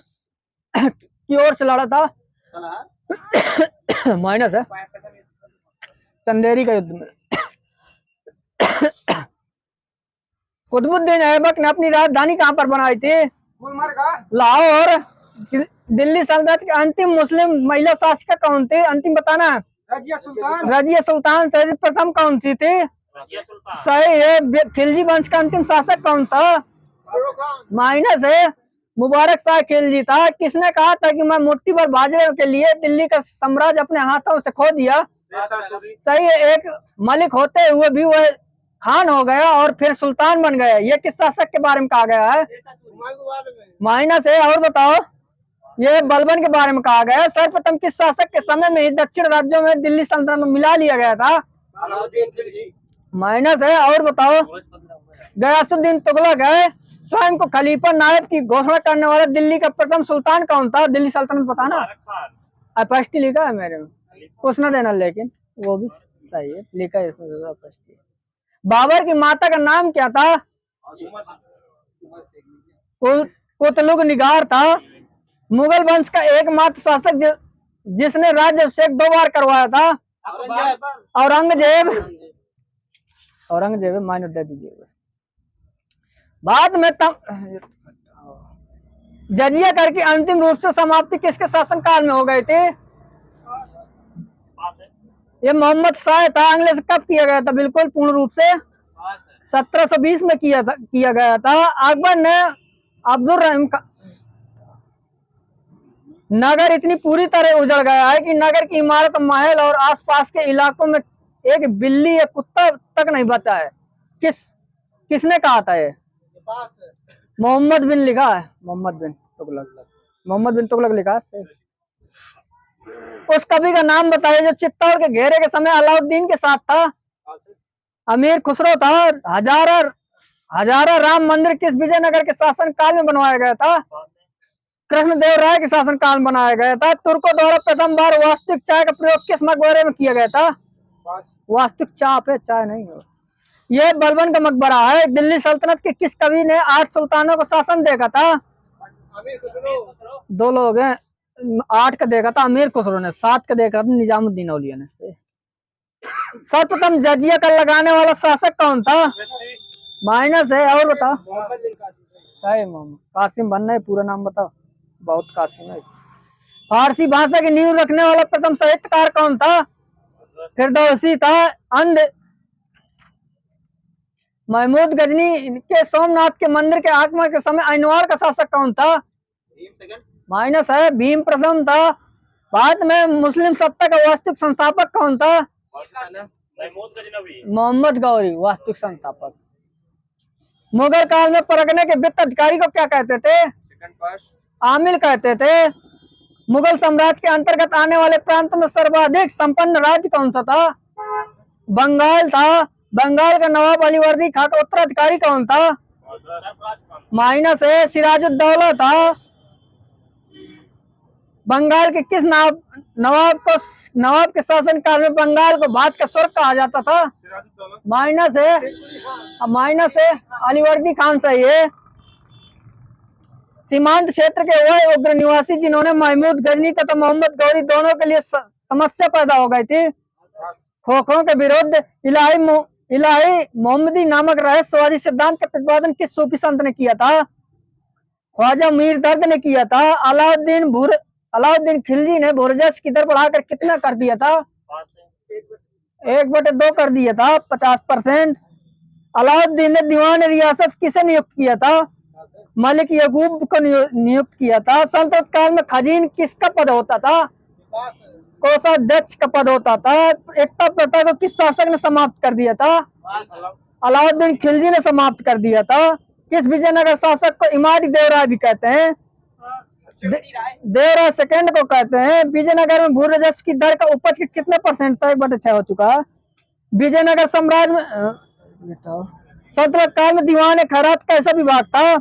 की ओर से लड़ा था? माइनस है। चंदेरी का युद्ध में। कुतुबुद्दीन ऐबक ने अपनी राजधानी कहां पर बनाई थी? लाहौर। दिल्ली सल्तनत की अंतिम मुस्लिम महिला शासिका कौन थी? अंतिम बताना है। रजिया सुल्तान। रजिया सुल्तान से प्रथम कौन सी थी? सही है। खिलजी वंश का अंतिम शासक कौन था? माइनस है। मुबारक शाह खिलजी था। किसने कहा था कि मैं मुट्ठी भर बाजरे के लिए दिल्ली का साम्राज्य अपने हाथों से खो दिया? सही है। एक मलिक होते हुए भी वह खान हो गया और फिर सुल्तान बन गया। ये किस शासक के बारे में कहा गया है? माइनस है। और बताओ। ये बलबन के बारे में कहा गया है। सर्वप्रथम किस शासक के समय में ही दक्षिण राज्यों में दिल्ली सल्तनत में मिला लिया गया था? माइनस है। और बताओ। गयासुद्दीन तुगलक है। स्वयं को खलीफा नायब की घोषणा करने वाला दिल्ली का प्रथम सुल्तान कौन था? दिल्ली सल्तनत बताना। अपष्टि लिखा है मेरे में, कुछ ना देना, लेकिन वो भी सही है, लिखा है इसमें अपष्टि। बाबर की माता का नाम क्या था? कुतलुग निगार था। मुगल वंश का एकमात्र शासक जिसने राज्य अभिषेक 2 बार करवाया था? औरंगजेब। औरंगजेब माइनस दे दीजिए। बाद में जजिया कर की अंतिम रूप से समाप्ति किसके शासनकाल में हो गई थी? ये मोहम्मद शाह था। अंग्रेज से कब किया गया था? बिल्कुल पूर्ण रूप से 1720 में किया गया था। अकबर ने अब्दुल रहीम का नगर इतनी पूरी तरह उजड़ गया है कि नगर की इमारत, महल और आसपास के इलाकों में एक बिल्ली या कुत्ता तक नहीं बचा है। किसने कहा था ये? मोहम्मद बिन लिखा है। मोहम्मद बिन तुगलक। मोहम्मद बिन तुगलक लिखा है। उस कवि का नाम बताइए जो चित्तौड़ के घेरे के समय अलाउद्दीन के साथ था? अमीर खुसरो था। हजारा राम मंदिर किस विजयनगर के शासन काल में बनवाया गया था? कृष्णदेव राय के शासन काल में बनाया गया था। तुर्कों द्वारा प्रथम बार वास्तविक चाय का प्रयोग किस मकबरे में किया गया था? वास्तविक चाप है, चाय नहीं है। यह बलबन का मकबरा है। दिल्ली सल्तनत के किस कवि ने 8 सुल्तानों को शासन देखा था? अमीर खुसरो। 2 लोग हैं। 8 का देखा था अमीर खुसरो ने, 7 का देखा था निजामुद्दीन औलिया ने। सर्वप्रथम जजिया कर लगाने वाला शासक कौन था? माइनस है। और बताओ। सही मोहम्मद कासिम बनना है। पूरा नाम बताओ। बहुत कासिम है। फारसी भाषा की नींव रखने वाला प्रथम साहित्यकार कौन था? फिरदौसी था। अंध महमूद गजनी के सोमनाथ के मंदिर के आगमन के समय अनवार का शासक कौन था? माइनस है। भीम प्रथम था। बाद में मुस्लिम सत्ता का वास्तविक संस्थापक कौन था? मोहम्मद गौरी वास्तविक संस्थापक। मुगल काल में परगने के वित्त अधिकारी को क्या कहते थे? आमिल कहते थे। मुगल साम्राज्य के अंतर्गत आने वाले प्रांत में सर्वाधिक संपन्न राज्य कौन सा था? बंगाल था। बंगाल का नवाब अलीवर्दी खां का उत्तराधिकारी कौन था? माइनस है। सिराजुद्दौला था। बंगाल के किस नवाब के शासन काल में बंगाल को भारत का स्वर्ग कहा जाता था? माइनस है। माइनस है। अलीवर्दी खान सही है। सीमांत क्षेत्र के वह उग्र निवासी जिन्होंने महमूद गजनी तथा मोहम्मद गौरी दोनों के लिए समस्या पैदा हो गई थी। खोखरों के विरुद्ध इलाही मोहम्मदी नामक रहस्यवादी सिद्धांत का प्रतिपादन किस सूफी संत ने किया था? ख्वाजा मीर दर्द ने किया था। अलाउद्दीन खिलजी ने भुरजस की दर बढ़ाकर कितना कर दिया था? 1/2 कर दिया था, 50%। अलाउद्दीन ने दीवान रियासत किसे नियुक्त किया था? मलिक यकूब को नियुक्त किया था। सल्तनत काल में खजीन किसका पद होता था? कोषाध्यक्ष का पद होता था। एकता प्रथा को किस शासक ने समाप्त कर दिया था? अलाउद्दीन खिलजी ने समाप्त कर दिया था। किस विजयनगर शासक को इमादी देवराय भी कहते हैं? देवराय सेकंड को कहते हैं। विजयनगर में भू राजस्व की दर का उपज के कितने % था? 1/6 हो चुका है। विजयनगर साम्राज्य में सल्तनत काल में दीवान खैरात कैसा विभाग था?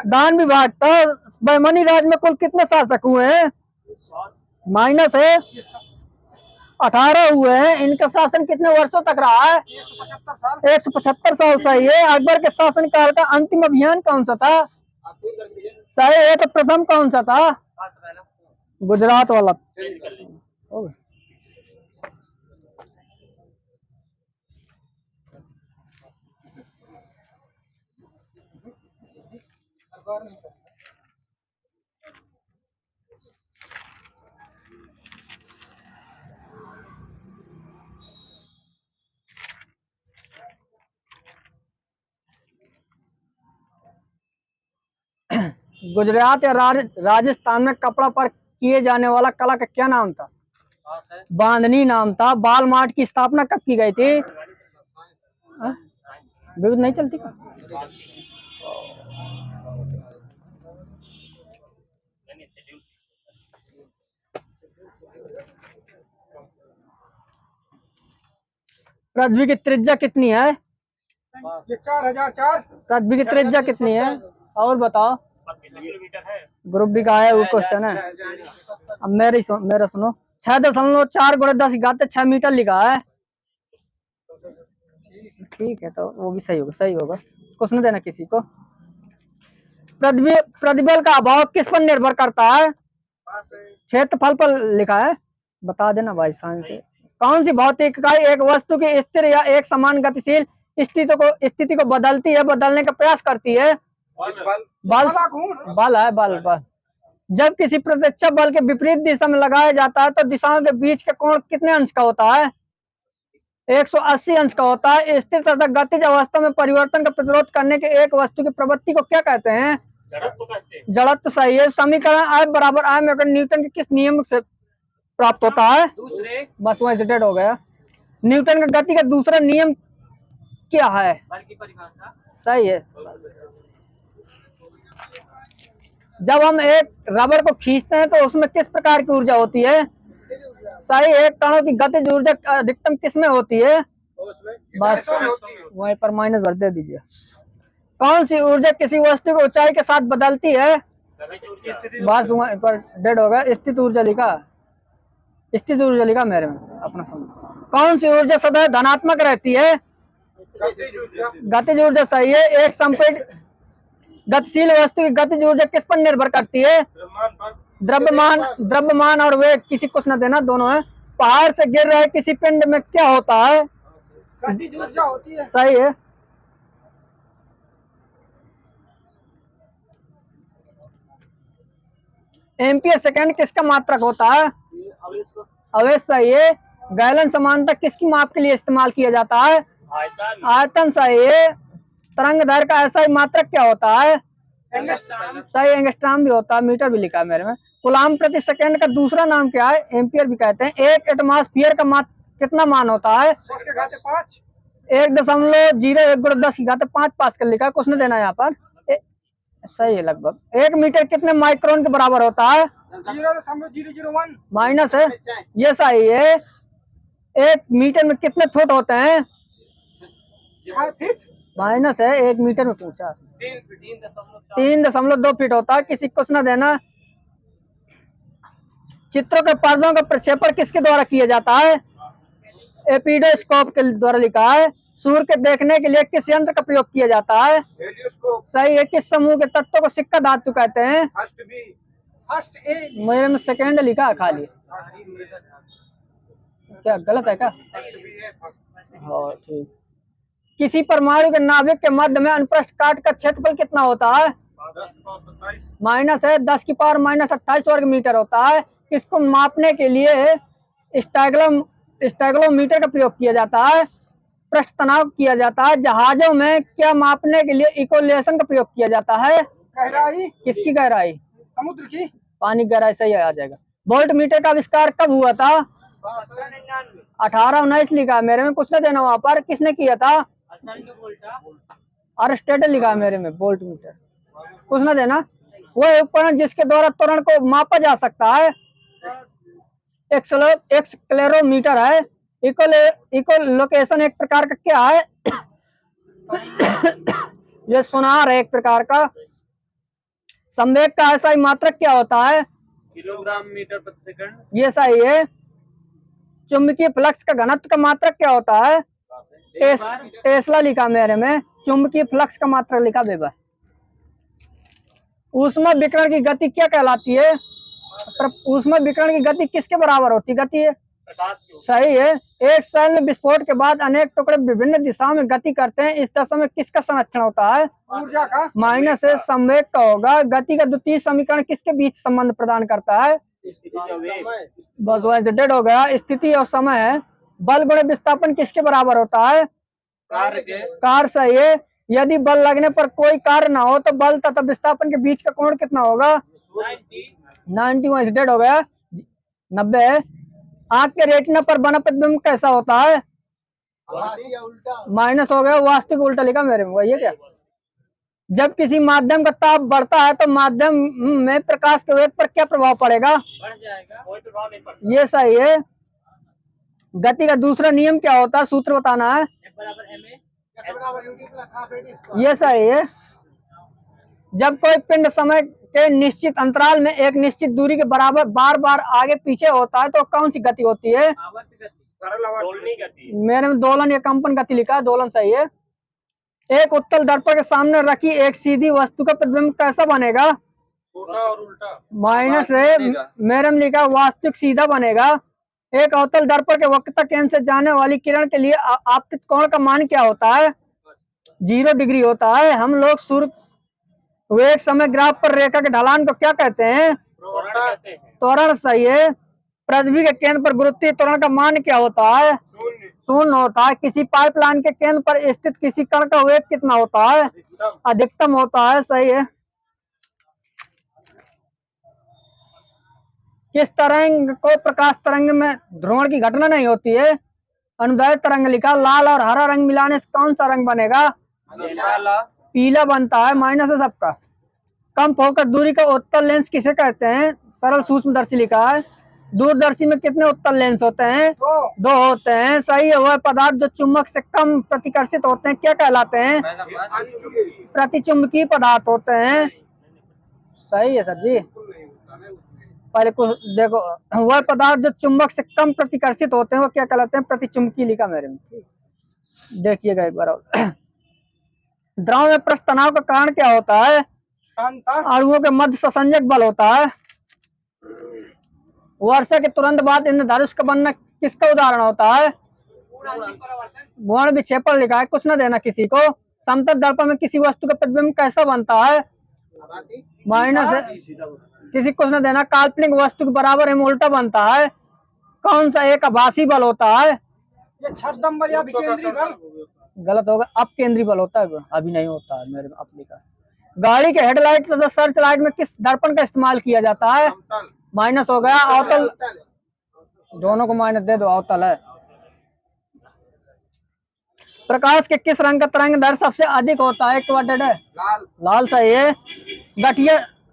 दान विभाग था। बहमनी राज में कुल कितने शासक हुए हैं? माइनस है। 18 हुए हैं। इनका शासन कितने वर्षों तक रहा है? 175 साल। सही है। अकबर के शासन काल का अंतिम अभियान कौन सा था? सही है। तो प्रथम कौन सा था? गुजरात वाला। गुजरात या राजस्थान में कपड़ा पर किए जाने वाला कला का क्या नाम था? बांधनी नाम था। बाल मार्ट की स्थापना कब की गई थी? विविध नहीं चलती का? पृथ्वी की त्रिज्या कितनी है? ये 4004। पृथ्वी की त्रिज्या कितनी है? और बताओ। ग्रुप बी का है वो क्वेश्चन है। अब मेरा सुनो। 6.4 × 10⁻6 मीटर लिखा है। ठीक है, तो वो भी सही होगा, सही होगा। क्वेश्चन देना किसी को। प्रतिबल का अभाव किस पर निर्भर करता है? क्षेत्रफल पर लिखा है, बता देना भाई साइन से। कौन सी भौतिक इकाई एक वस्तु की स्थिर या एक समान गतिशील स्थिति को बदलती है, बदलने का प्रयास करती है? बल। बल है, बल बल। जब किसी प्रतिरक्षा बल के विपरीत दिशा में लगाया जाता है तो दिशाओं के बीच का कोण कितने अंश का होता है? 180 अंश का होता है। स्थिर तथा गतिज अवस्था में परिवर्तन का प्रतिरोध करने के एक वस्तु की प्रवृत्ति को क्या कहते हैं? जड़त्व। सही है। समीकरण I बराबर I में न्यूटन के किस नियम से प्राप्त होता है? दूसरे। बस वहीं से डेड हो गया। न्यूटन का गति का दूसरा नियम क्या है? बल की परिभाषा। सही है। जब हम एक रबर को खींचते हैं तो उसमें किस प्रकार की ऊर्जा होती है? सही है। कणों की गतिज ऊर्जा अधिकतम किस में होती है? बस वहीं पर माइनस भर दे दीजिए। कौन सी ऊर्जा किसी वस्तु की ऊंचाई के साथ बदलती है? बस वहीं पर डेड होगा। स्थित ऊर्जा लिखा, स्थित ऊर्जा लिखा मेरे में अपना समझ। कौन सी ऊर्जा सदा धनात्मक रहती है? गतिज ऊर्जा। सही है। एक संपीड़ित गतिशील वस्तु की गतिज ऊर्जा किस पर निर्भर करती है? द्रव्यमान और वेग। किसी कुछ न देना, दोनों है। पहाड़ से गिर रहे किसी पिंड में क्या होता है? गतिज ऊर्जा होती है। सही है। एम्पियर सेकंड किसका मात्रक होता है? आवेश। सही है। गैलन समानता किसकी माप के लिए इस्तेमाल किया जाता है? आयतन। सही है। तरंग दैर्घ्य का ऐसा मात्रक क्या होता है? सही। एंगस्ट्रॉम भी होता है, मीटर भी लिखा है मेरे में। कूलाम प्रति सेकंड का दूसरा नाम क्या है? एम्पियर भी कहते हैं। एक एटमॉस्फेयर का कितना मान होता है? 10⁵5। 1.01 × 10⁵5 पास्कल लिखा है। कुछ नहीं देना यहाँ पर। सही है लगभग। 1 मीटर कितने माइक्रोन के बराबर होता है? 0.001। माइनस है, ये सही है। 1 मीटर में कितने फुट होते हैं? 6 फीट। माइनस है, 1 मीटर में पूछा। 3.2 फीट होता है। किसी कुछ न देना। चित्रों के पर्दों का प्रक्षेपण किसके द्वारा किया जाता है? एपिडोस्कोप के द्वारा लिखा है। सूर्य के देखने के लिए किस यंत्र का प्रयोग किया जाता है? सही है। किस समूह के तत्वों को सिक्का धातु कहते हैं? First A. मेरे में सेकेंड लिखा है खाली। क्या गलत है क्या? हाँ ठीक। किसी परमाणु के नाभिक के मध्य में अनुप्रस्थ काट का क्षेत्रफल कितना होता है? माइनस है, 10⁻⁻28 वर्ग मीटर होता है। इसको मापने के लिए स्टैग्लोमीटर का प्रयोग किया जाता है। पृष्ठ तनाव किया जाता है। जहाजों में क्या मापने के लिए इक्वेलेशन का प्रयोग किया जाता है? गहराई। किसकी गहराई? समुद्र की। पानी की गहराई। सही आ जाएगा। वोल्ट मीटर का आविष्कार कब हुआ था? 1819 लिखा है मेरे में। कुछ ना देना वहां पर। किसने किया था? अरिस्टोटल लिखा है मेरे में। वोल्ट मीटर कुछ ना देना। वो उपकरण जिसके द्वारा त्वरण को मापा जा सकता है? एक्सेलेरोमीटर है। इकोलोकेशन एक प्रकार का क्या है? ये सुनार है एक प्रकार का। संवेग का ऐसा ही मात्रक क्या होता है? किलोग्राम मीटर प्रति सेकंड। ये सही है। चुंबकीय फ्लक्स का घनत्व का मात्रक क्या होता है? टेस्ला लिखा मेरे में। चुंबकीय फ्लक्स का मात्रक लिखा वेबर। ऊष्मा विकिरण की गति क्या कहलाती है? ऊष्मा विकिरण की गति किसके बराबर होती गति है? सही है। एक सेल में विस्फोट के बाद अनेक टुकड़े विभिन्न दिशाओं में गति करते हैं। इस दशा में किसका संरक्षण होता है? ऊर्जा का। माइनस है, संवेग का होगा। गति का द्वितीय समीकरण किसके बीच संबंध प्रदान करता है? बस वैसे डेड हो गया। स्थिति और समय है। बल गुणे विस्थापन किसके बराबर होता है? कार्य के। कार। सही है। यदि बल लगने पर कोई कार्य ना हो तो बल तथा विस्थापन के बीच का कोण कितना होगा? 90 वहीं से डेड हो गया 90। आंख के रेटिना पर बना प्रतिबिंब कैसा होता है? माइनस हो गया, वास्तविक उल्टा लिखा मेरे में, वही है क्या? जब किसी माध्यम का ताप बढ़ता है तो माध्यम में प्रकाश के वेग पर क्या प्रभाव पड़ेगा? बढ़ जाएगा, कोई प्रभाव नहीं पड़ता। ये सही है। गति का दूसरा नियम क्या होता है? सूत्र बताना है। F बराबर ma, ये सही है। जब कोई पिंड समय के निश्चित अंतराल में एक निश्चित दूरी के बराबर बार बार आगे पीछे होता है तो कौन सी गति होती है? आवर्त गति, दोलनी गति। मेरे में दोलन या कंपन गति लिखा है, दोलन सही है। एक उत्तल दर्पण के सामने रखी एक सीधी वस्तु का प्रतिबिंब कैसा बनेगा? छोटा और उल्टा। माइनस है, मेरे में लिखा वास्तविक सीधा बनेगा। एक अवतल दर्पण के वक्रता केंद्र से जाने वाली किरण के लिए आपतित कोण का मान क्या होता है? 0 डिग्री होता है। हम लोग सूर्य वेग समय ग्राफ पर रेखा के ढलान को क्या कहते हैं? त्वरण कहते हैं। त्वरण सही है। पृथ्वी के केंद्र पर गुरुत्वीय त्वरण का मान क्या होता है? 0 होता है। किसी पाइपलाइन के केंद्र पर स्थित किसी कण का वेग कितना होता है? अधिकतम होता है, सही है। किस तरंग को प्रकाश तरंग में ध्रुवण की घटना नहीं होती है? अनुदैर्ध्य तरंग लिखा। लाल और हरा रंग मिलाने से कौन सा रंग बनेगा? पीला बनता है, माइनस है सबका। कम फोकस दूरी का उत्तल लेंस किसे कहते हैं? सरल सूक्ष्मदर्शी लिखा है। दूरदर्शी में कितने उत्तल लेंस होते हैं? 2 होते हैं, सही है। वह पदार्थ जो चुंबक से कम प्रतिकर्षित होते हैं क्या कहलाते हैं? प्रतिचुंबकीय पदार्थ होते हैं, सही है सर जी। पहले कुछ देखो, वह पदार्थ जो चुंबक से कम प्रतिकर्षित होते हैं वो क्या कहलाते हैं? प्रतिचुंबकीय लिखा मेरे में, देखिएगा एक बार। द्रव में पृष्ठ तनाव का कारण क्या होता है? अणुओं के मध्य संसंजक बल होता है। वर्षा के तुरंत बाद इंद्रधनुष का बनना किसका उदाहरण होता है? भुवन विक्षेपण लिखा है, कुछ न देना किसी को। समतल दर्पण में किसी वस्तु का प्रतिबिंब कैसा बनता है? माइनस है, किसी कुछ न देना। काल्पनिक वस्तु के बराबर एवं उल्टा बनता है। कौन सा एक आभासी बल होता है? ये छद्म बल या विकेंद्री बल? गलत होगा, अपकेंद्री बल होता है, अभी नहीं होता है मेरे में अप लिखा। गाड़ी के हेडलाइट तथा सर्च लाइट में किस दर्पण का इस्तेमाल किया जाता है? माइनस हो गया। अवतल, दोनों को माइनस दे दो, अवतल है। प्रकाश के किस रंग का तरंग दैर्घ्य सबसे अधिक होता है? लाल सही है।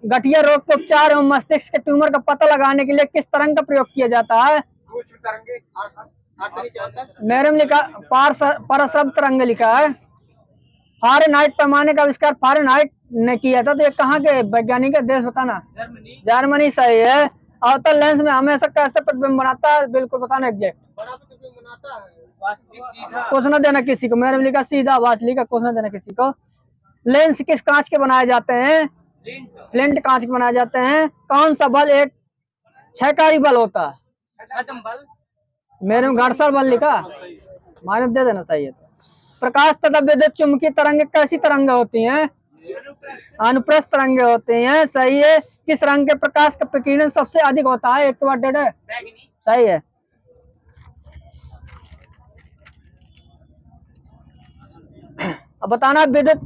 गठिया रोग के उपचार एवं मस्तिष्क के ट्यूमर का पता लगाने के लिए किस तरंग का प्रयोग किया जाता है? मेरे में लिखा पारशब्द तरंग लिखा है। फारेनहाइट पैमाने का आविष्कार फारेनहाइट ने किया था, तो ये कहाँ के वैज्ञानिक है? देश बताना। जर्मनी सही है। अवतल लेंस में हमेशा कैसे प्रतिबिंब बनाता है? बिल्कुल बताना एग्जैक्ट। कुछ न देना किसी को, मेरे में लिखा सीधा, आवाज लिखा, कुछ न देना किसी को। लेंस किस कांच के बनाए जाते हैं? फ्लिंट कांच के बनाए जाते हैं। कौन सा बल एक क्षयकारी बल होता है? मेरे में घर्षण बल लिखा, माइनस दे देना, सही है। प्रकाश तथा विद्युत चुंबकीय तरंग कैसी तरंग होती हैं? अनुप्रस्थ तरंगे होती हैं, सही है। किस रंग के प्रकाश का प्रकीर्णन सबसे अधिक होता है? 1 डेड है, सही है। अब बताना विद्युत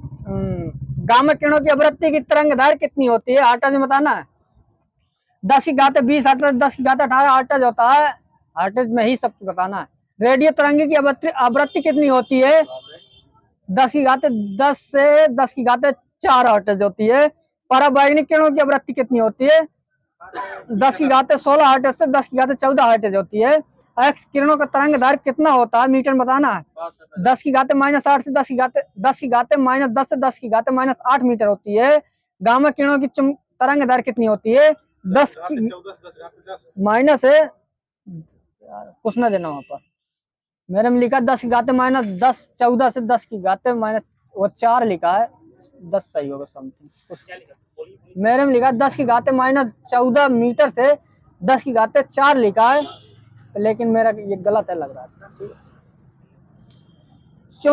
गामा किरणों की आवृत्ति की तरंग दैर्घ्य कितनी होती है? हर्ट्ज में बताना है। 10⁻20 हर्ट्ज, 10⁻18 हर्ट्ज होता है। हर्ट्ज में ही सब बताना है। रेडियो तरंग की आवृत्ति कितनी होती है? 10⁻10 से 10⁻4 हर्ट्ज होती है। पराबैंगनी किरणों की आवृत्ति कितनी होती है? 10⁻16 हर्ट्ज से 10⁻14 हर्ट्ज होती है। एक्स किरणों का तरंग दैर्घ्य कितना होता है? मीटर बताना है। 10⁻−8 से 10⁻10 से 10⁻−8 मीटर होती है। गामा किरणों की तरंग दैर्घ्य कितनी होती है? 10 माइनस है, कुछ ना देना वहां पर। मेरे में लिखा 10⁻10 14 से 10⁻4 लिखा है, 10 सही होगा समथिंग। मेरे में लिखा 10⁻14 मीटर से 10⁻4 लिखा है, लेकिन मेरा ये गलत है लग रहा है।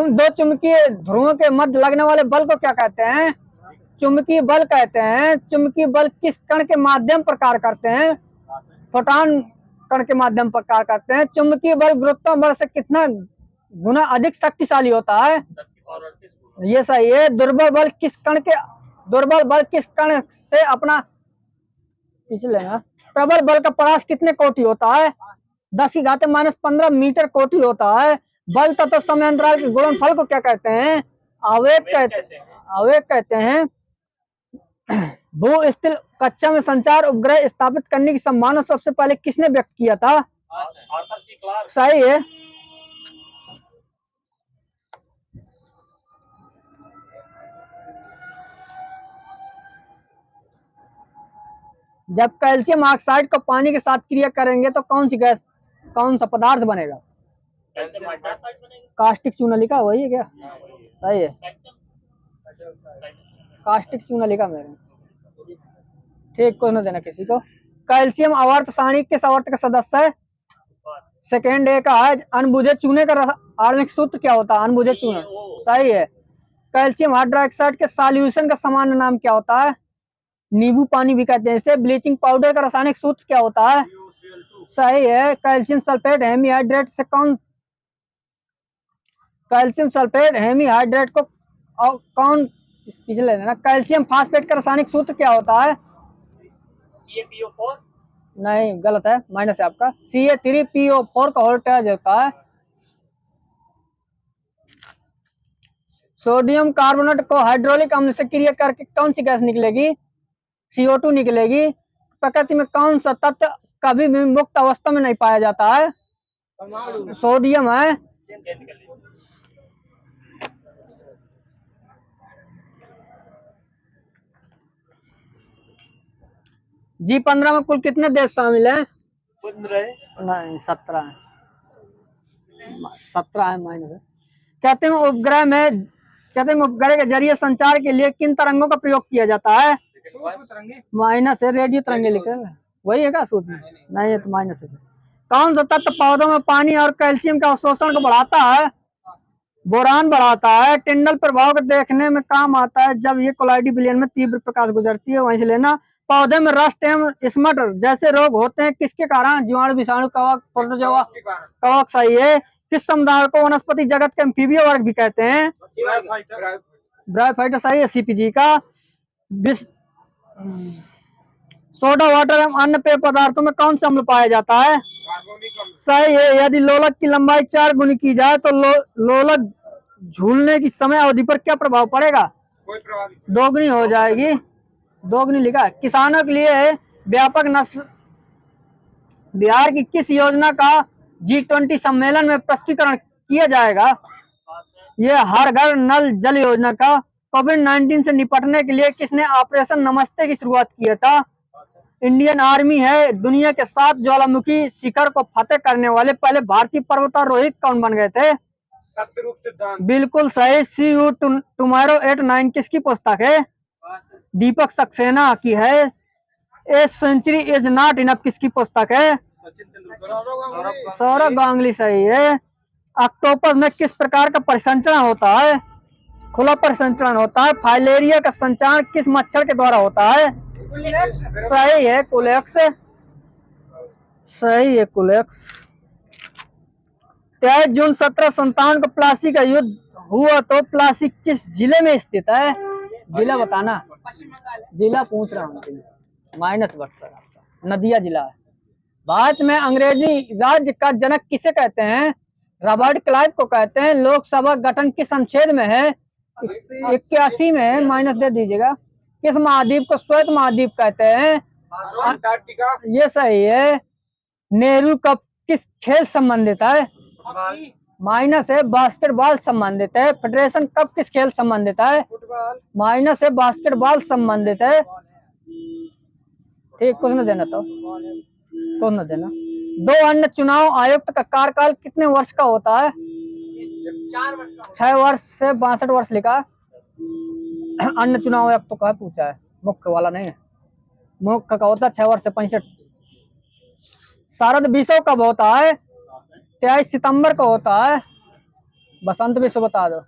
दो चुंबकीय ध्रुवों के मध्य लगने वाले बल को क्या कहते हैं? चुंबकीय बल कहते हैं। चुंबकीय बल किस कण के माध्यम पर कार्य करते हैं? फोटॉन कण के माध्यम पर कार्य करते हैं। चुंबकीय बल गुरुत्वाकर्षण बल से कितना गुना अधिक शक्तिशाली होता है? ये सही है। दुर्बल बल किस कण से अपना पीछे लेना। प्रबल बल का परास कितने कोटि होता है? 10⁻⁻15 मीटर कोटि होता है। बल तथा समय अंतराल के गुणनफल को क्या कहते हैं? आवेग कहते हैं। भू स्थिर कक्षा में संचार उपग्रह स्थापित करने की संभावना सबसे पहले किसने व्यक्त किया था? Arthur C Clarke. सही है। जब कैल्शियम ऑक्साइड को पानी के साथ क्रिया करेंगे तो कौन सा पदार्थ बनेगा? कैल्शियम हाइड्रोक्साइड बनेगा। कास्टिक चूना लिखा वही है क्या? सही है। कास्टिक चूना लिखा मैंने। ठीक, को न देना किसी को। कैल्शियम आवर्त सारणी किस आवर्त का सदस्य है? सेकेंड ए का है। अनबुझे चूने का आणविक सूत्र क्या होता है? अनबुझे चूना। सही है। कैल्शियम हाइड्रोक्साइड के सॉल्यूशन का सामान्य नाम क्या होता है? नींबू पानी भी कहते हैं इसे। ब्लीचिंग पाउडर का रासायनिक सूत्र क्या होता है? सही है। कैल्शियम सल्फेट हेमीहाइड्रेट को कौन पिछले लेना। कैल्शियम फास्फेट का रासायनिक सूत्र क्या होता है? CaPO4। नहीं, गलत है, माइनस है आपका। Ca3PO4 का वोल्टेज होता है। सोडियम कार्बोनेट को हाइड्रोलिक अम्ल से क्रिया करके कौन सी गैस निकलेगी? CO2 निकलेगी। प्रकृति में कौन सा तत्व कभी भी मुक्त अवस्था में नहीं पाया जाता है? सोडियम है। G15 में कुल कितने देश शामिल हैं? 15 नहीं, 17 है। 17 है, माइनस है। कहते हैं उपग्रह के जरिए संचार के लिए किन तरंगों का प्रयोग किया जाता है? माइनस है। रेडियो तरंगे लिखे वही है क्या सूत्र? नहीं है तो माइनस है। कौन सा तत्व पौधों में पानी और कैल्शियम का अवशोषण को बढ़ाता है? बोरान बढ़ाता है। टिंडल प्रभाव को देखने में काम आता है जब ये कोलाइडी विलयन में तीव्र प्रकाश गुजरती है, वहीं से लेना। पौधे में रस्ट एवं स्मट जैसे रोग होते हैं किसके कारण? जीवाणु, विषाणु, कवक, प्रोटोजोआ। कवक सही है। किस समुदाय को वनस्पति जगत के एम्फीबिया वर्ग भी कहते हैं? ब्रायोफाइटा सही है। CPG का। सोडा वाटर एवं अन्य पेय पदार्थों में कौन सा अम्ल पाया जाता है? सही है। यदि लोलक की लंबाई 4 गुनी की जाए तो लोलक झूलने की समय अवधि पर क्या प्रभाव पड़ेगा? कोई प्रभाव नहीं। दोगुनी हो जाएगी। दोगुनी लिखा है। किसानों के लिए व्यापक नस्ल बिहार की किस योजना का G20 सम्मेलन में प्रस्तुतिकरण किया जाएगा? ये हर घर नल जल योजना का। कोविड-19 से निपटने के लिए किसने ऑपरेशन नमस्ते की शुरुआत किया था? इंडियन आर्मी है। दुनिया के 7 ज्वालामुखी शिखर को फतेह करने वाले पहले भारतीय पर्वतारोही कौन बन गए थे? सत्यरूप सिद्धांत। बिल्कुल सही। सी यू टुमारो एट 9 किसकी पुस्तक है? दीपक सक्सेना की है। A century is not enough किसकी पुस्तक है? सचिन तेंदुलकर। सौरव गांगुली सही है। ऑक्टोपस में किस प्रकार का परिसंचरण होता है? खुला परिसंचरण होता है। फाइलेरिया का संचारण किस मच्छर के द्वारा होता है? सही है, कुलेक्स। सही है, कुलेक्स। 23 जून 1757 को प्लासी का युद्ध हुआ तो प्लासी किस जिले में स्थित है? जिला बताना। जिला पूछ रहा हूँ। माइनस बक्सर आपका। नदिया जिला है। भारत में अंग्रेजी राज्य का जनक किसे कहते हैं? रॉबर्ट क्लाइव को कहते हैं। लोकसभा गठन किस अनुच्छेद में है? 81 में है। माइनस दे दीजिएगा। किस महाद्वीप को श्वेत महाद्वीप कहते हैं? अंटार्कटिका। ये सही है। नेहरू कप किस खेल संबंधित है? माइनस है। बास्केटबॉल संबंधित है। फेडरेशन कप किस खेल संबंधित है? फुटबॉल। माइनस है। बास्केटबॉल संबंधित है। ठीक, कुछ न देना तो कुछ न देना। 2 अन्य चुनाव आयुक्त का कार्यकाल कितने वर्ष का होता है? 4 वर्ष। 6 वर्ष से 62 वर्ष लिखा। अन्य चुनाव आयुक्त का पूछा है, मुख्य वाला नहीं है। मुख्य का होता है 6 वर्ष से 65। शारद विश्व कब होता है? 23 सितंबर को होता है। बसंत विश्व बता दो।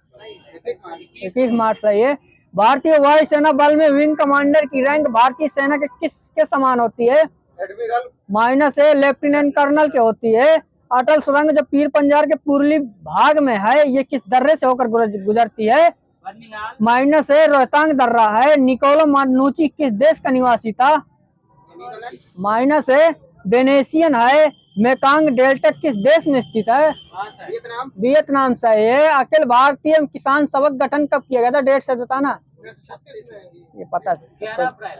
21 मार्च सही है। भारतीय वायुसेना बल में विंग कमांडर की रैंक भारतीय सेना के किसके समान होती है? एडमिरल। माइनस है। लेफ्टिनेंट कर्नल की होती है। अटल सुरंग जो पीर पंजाल के पूर्वी भाग में है ये किस दर्रे से होकर गुजरती है? माइनस है रोहतांग दर्रा है। निकोलो मानुची किस देश का निवासी था? नीदरलैंड। माइनस है वेनेशियन है। मेकांग डेल्टा किस देश में स्थित है? वियतनाम। वियतनाम सही है। अखिल भारतीय किसान सभा का गठन कब किया गया था? डेट से बताना। 1936 में। ये पता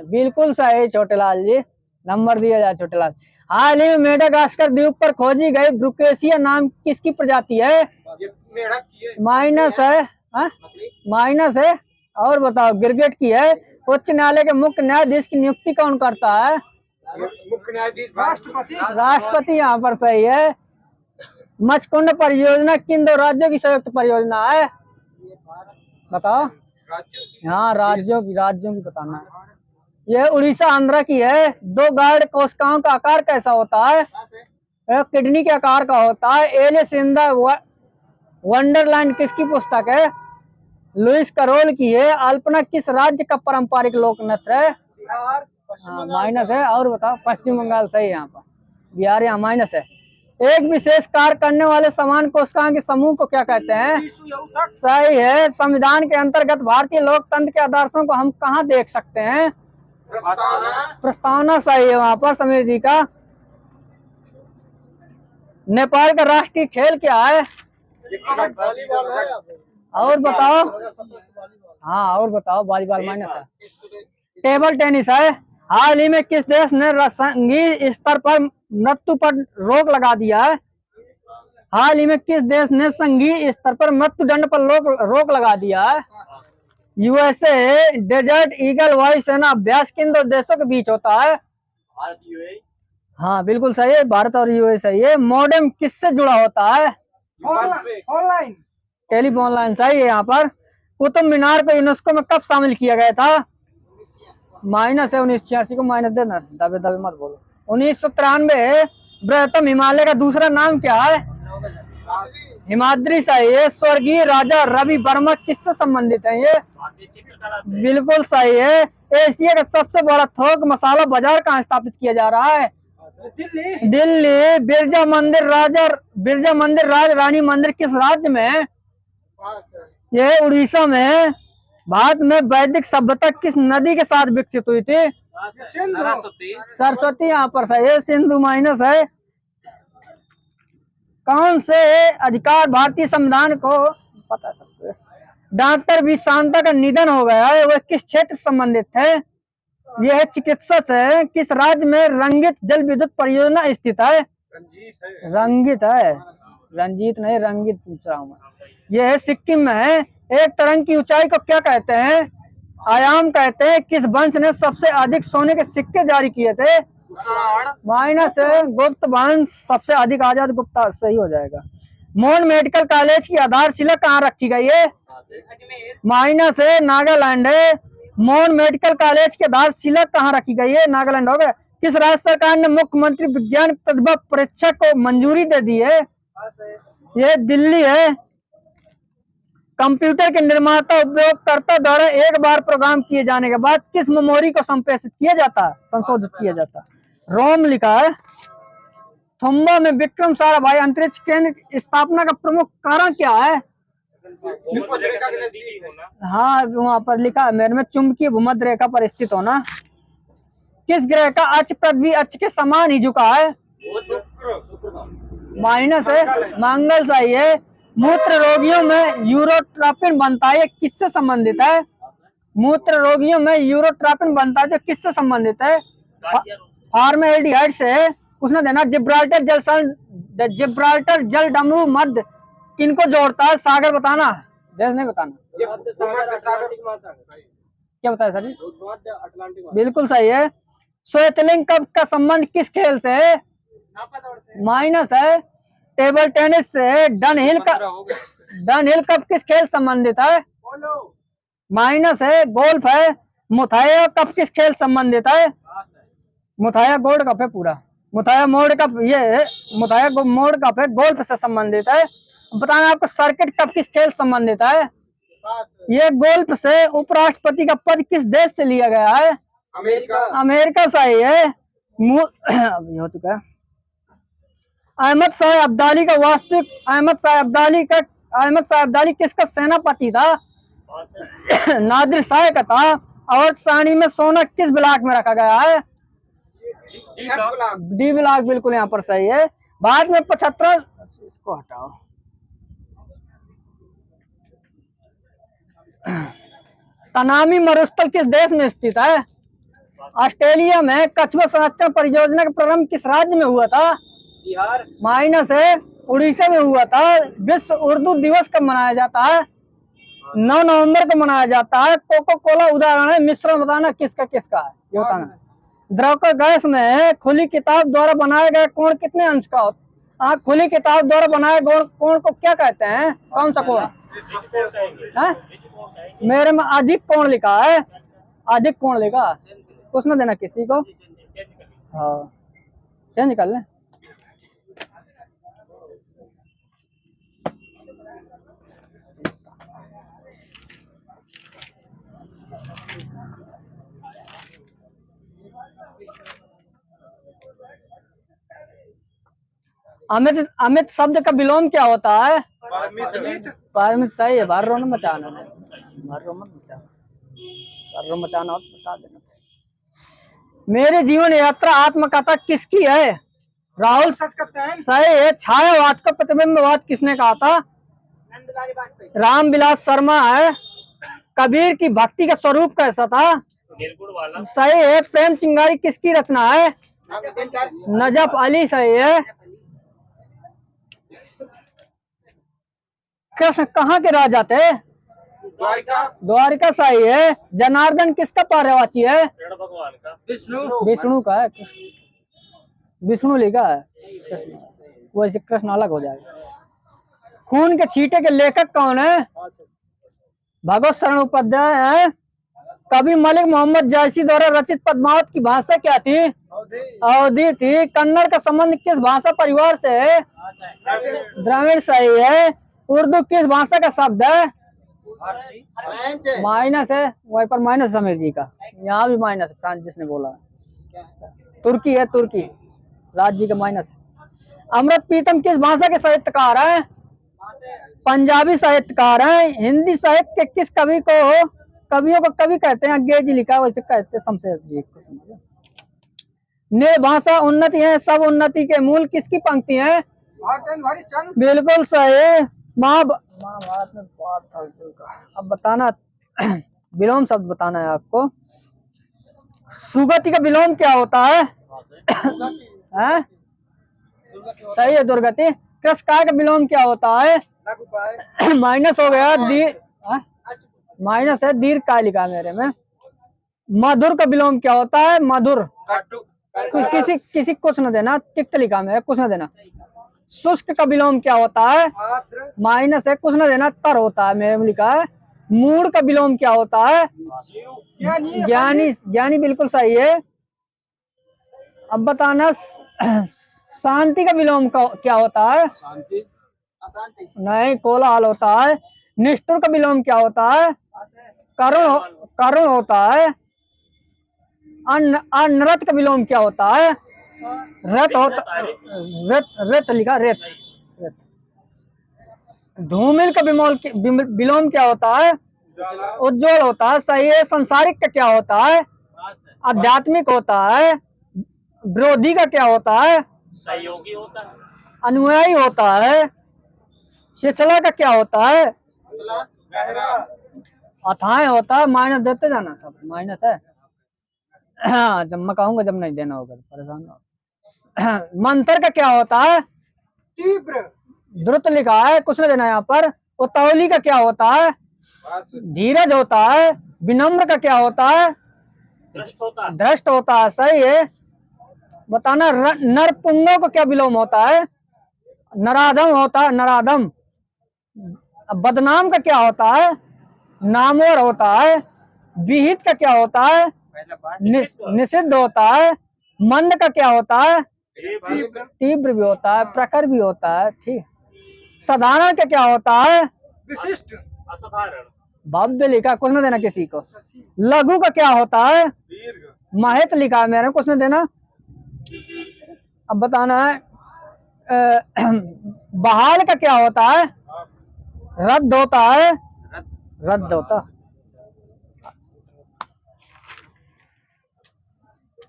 बिल्कुल सही छोटेलाल जी, नंबर दिया जाए छोटेलाल। हाल ही में मेडागास्कर द्वीप पर खोजी गई ब्रुकेसिया नाम किसकी प्रजाति है? ये मेढक की है। माइनस है। हाँ? मछली। माइनस है। और बताओ गिरगिट की है। उच्च न्यायालय के मुख्य न्यायाधीश की नियुक्ति कौन करता है? मुख्य न्यायाधीश राष्ट्रपति। राष्ट्रपति यहाँ पर सही है। मचकुंड परियोजना किन दो राज्यों की संयुक्त परियोजना है? बताओ। राज्यों। हाँ राज्यों की बताना है। यह उड़ीसा आंध्र की है। दो गार्ड कोशिकाओं का आकार कैसा होता है? यह किडनी के आकार का होता है। एलिस इन द वंडरलैंड किसकी पुस्तक है? लुइस कैरोल की है। अल्पना किस राज्य का पारंपरिक लोक नृत्य है? बिहार। पश्चिम हाँ बंगाल। माइनस है। और बताओ। पश्चिम बंगाल सही है। यहाँ पर बिहार यहाँ माइनस है। एक विशेष कार्य करने वाले समान कोशिकाओं के समूह को क्या कहते हैं? सही है। संविधान के अंतर्गत भारतीय लोकतंत्र के आदर्शों को हम कहाँ देख सकते हैं? प्रस्तावना सही है वहाँ पर समीर जी का। नेपाल का राष्ट्रीय खेल क्या है? वॉलीबॉल है। और बताओ। हाँ और बताओ। वॉलीबॉल माइनस है। टेबल टेनिस है। हाल ही में किस देश ने संघीय स्तर पर मृत्यु पर रोक लगा दिया है? हाल ही में किस देश ने संघीय स्तर पर मृत्युदंड पर रोक लगा दिया है? यूएसए। डेजर्ट ईगल वायुसेना अभ्यास किन दो देशों के बीच होता है? हाँ बिल्कुल सही है। भारत और यूएसए। ये मॉडेम किससे जुड़ा होता है? ऑनलाइन। टेलीफोन लाइन सही है। यहाँ पर कुतुब मीनार को यूनेस्को में कब शामिल किया गया था? माइनस है। 1986 को माइनस देना। दबे दबे मत बोलो। 1993। बृहत्तम हिमालय का दूसरा नाम क्या है? हिमाद्री सही है। स्वर्गीय राजा रवि वर्मा किससे संबंधित है? ये बिल्कुल सही है। एशिया का सबसे बड़ा थोक मसाला बाजार कहाँ स्थापित किया जा रहा है? दिल्ली। बिरजा मंदिर राज रानी मंदिर किस राज्य में है? यह उड़ीसा में है। भारत में वैदिक सभ्यता किस नदी के साथ विकसित हुई थी? सरस्वती यहाँ पर सही है। सिंधु माइनस है। कौन से अधिकार भारतीय संविधान को पता सकते? डॉक्टर बी शांता का निधन हो गया है। वह किस क्षेत्र से संबंधित है? यह चिकित्सक है। किस राज्य में रंगित जल विद्युत परियोजना स्थित है? रंगित है। रंजीत नहीं रंगित पूछ रहा हूँ मैं। यह सिक्किम में है। एक तरंग की ऊंचाई को क्या कहते हैं? आयाम कहते हैं। किस वंश ने सबसे अधिक सोने के सिक्के जारी किए थे? माइनस है। गुप्त वंश। सबसे अधिक आजाद गुप्ता सही हो जाएगा। मोन मेडिकल कॉलेज की आधारशिला कहाँ रखी गई है? माइनस है। नागालैंड है। मोन मेडिकल कॉलेज की आधारशिला कहाँ रखी गई है? नागालैंड हो गया। किस राज्य सरकार ने मुख्यमंत्री विज्ञान प्रतिभा परीक्षा को मंजूरी दे दी है? यह दिल्ली है। कंप्यूटर के निर्माता उपयोगकर्ता द्वारा एक बार प्रोग्राम किए जाने के बाद किस मेमोरी को संप्रेषित किया जाता है? संशोधित किया जाता है। रोम लिखा है। थुम्बा में विक्रम साराभाई अंतरिक्ष केंद्र स्थापना का प्रमुख कारण क्या है? हाँ वहाँ पर लिखा है मेरे में। चुंबकीय भूमध्य रेखा पर स्थित होना। किस ग्रह का अक्ष पृथ्वी अक्ष के समान ही झुका है? माइनस है। मंगल सही है। मूत्र रोगियों में यूरोट्रोपिन बनता है। किससे संबंधित है? मूत्र रोगियों में यूरोट्रोपिन बनता है जो किससे संबंधित है? फॉर्मेल्डिहाइड से। उसने देना। जिब्राल्टर जल डमरू मध्य किनको जोड़ता है? सागर बताना। देश नहीं बताना। क्या बताया सर? बिल्कुल सही है। श्वेतलिंग कप का संबंध किस खेल से है? माइनस है। टेबल टेनिस से। डनहिल कप किस खेल संबंधित है? माइनस है। गोल्फ है। मुथाया कप किस खेल संबंधित है? मुथाया गोल्ड कप है पूरा। मुथाया मोड़ कप ये मुथाया मोड़ कप है। गोल्फ से संबंधित है। बताना आपको सर्किट कप किस खेल संबंधित है? ये गोल्फ से। उपराष्ट्रपति का पद किस देश से लिया गया है? अमेरिका सही है। अभी हो चुका है। अहमद शाह अब्दाली किसका सेनापति था? कहाँ से? नादिर शाह का था। और सारणी में सोना किस ब्लॉक में रखा गया है? डी ब्लॉक बिल्कुल यहाँ पर सही है। बाद में 75, इसको हटाओ। तनामी मरुस्थल किस देश में स्थित है? ऑस्ट्रेलिया में। कछुआ संरक्षण परियोजना का प्रारंभ किस राज्य में हुआ था? बिहार। माइनस है। उड़ीसा में हुआ था। विश्व उर्दू दिवस कब मनाया जाता है? 9 नवंबर को मनाया जाता है। कोको कोला उदाहरण है। मिश्रण बताना किसका किसका है, ये बताना। द्रव गैस में खुली किताब द्वारा बनाया गया कोण कितने अंश का होता है? खुली किताब द्वारा बनाए कोण को क्या कहते हैं? कौन सा कोण? है? मेरे में अधिक कोण लिखा है। अधिक कोण लिखा, कुछ ना देना किसी को। हाँ, चेंज कर ले। अमित अमित शब्द का विलोम क्या होता है? पारमित सही है। भार्रो न मचाना नहीं, भार्रो मत मचाना। भार्रो मचाना हो तो बता देना। मेरी जीवन यात्रा आत्मकथा किसकी है? राहुल सही है। छायावाद का प्रतिबिंबवाद किसने कहा था? रामविलास शर्मा है। कबीर की भक्ति का स्वरूप कैसा था? निर्गुण वाला। सही है। प्रेम चिंगारी किसकी रचना है? नजफ अली सही है। कृष्ण कहाँ के राजा थे? द्वारिका सही है। जनार्दन किसका पर्यायवाची है? ऋण भगवान का। विष्णु का है। विष्णु लिखा है, कृष्ण वैसे कृष्ण अलग हो जाएगा। खून के छींटे के लेखक कौन है? भगवत शरण उपाध्याय है। कवि मलिक मोहम्मद जायसी द्वारा रचित पद्मावत की भाषा क्या थी? अवधी थी। कन्नड़ का संबंध किस भाषा परिवार से है? द्रविड़ सही है। उर्दू किस भाषा का शब्द है? माइनस है, वहीं पर माइनस समीर जी का। यहाँ भी माइनस है, फ्रांसिस ने बोला। तुर्की है, तुर्की राज्य का माइनस है। अमृत प्रीतम किस भाषा के साहित्यकार हैं? पंजाबी साहित्यकार हैं। हिंदी साहित्य के किस कवियों को कवि कहते हैं? अंग्रेजी लिखा वैसे कहते शमशेर जी को। ने भाषा उन्नति है, सब उन्नति के मूल किसकी पंक्ति है? बिल्कुल सही। महाभारत में पाठ था का। अब बताना विलोम शब्द बताना है आपको। सुगति का विलोम क्या होता है? हैं? सही है, दुर्गति। कृषकाय का विलोम क्या होता है? माइनस हो गया। माइनस है, दीर्घ काय लिखा मेरे में। मधुर का विलोम क्या होता है? मधुर। किसी कुछ न देना, तिक्त लिखा मेरे, कुछ न देना। शुष्क का विलोम क्या होता है? माइनस है, कुछ न देना, तर होता है मेरे में लिखा है। मूड का विलोम क्या होता है? ज्ञानी। ज्ञानी बिल्कुल सही है। अब बताना शांति का विलोम क्या होता है? नहीं, कोलाहल होता है। निष्ठुर का विलोम क्या होता है? करुण होता है। अनरत का विलोम क्या होता है? रत होता। रत लिखा, रेत। धूमिल का विलोम क्या होता है? उज्ज्वल होता है। सही है। संसारिक का क्या होता है? आध्यात्मिक होता है। विरोधी का क्या होता है? सहयोगी होता है। अनुयायी होता है। शिक्षला का क्या होता है? अथाय होता है। माइनस देते जाना, सब माइनस है। हाँ, जब मैं कहूंगा, जब नहीं देना होगा परेशान हो। मंत्र का क्या होता है? तीव्र। द्रुत लिखा है, कुछ नहीं देना यहाँ पर। उतावली का क्या होता है? धीरज होता है। विनम्र का क्या होता है? दृष्ट होता है। सही है। बताना नरपुंगों का क्या विलोम होता है? नराधम होता है, नराधम। बदनाम का क्या होता है? नामवर होता है। विहित का क्या होता है? निषिद्ध होता है। मंद का क्या होता है? तीव्र भी होता है, प्रखर भी होता है। ठीक। साधारण का क्या होता है? विशिष्ट। असाधारण। भव्य लिखा, कुछ न देना किसी को। लघु का क्या होता है? महत लिखा है मेरे, कुछ न देना। अब बताना है बहाल का क्या होता है? रद्द होता है। रद्द होता।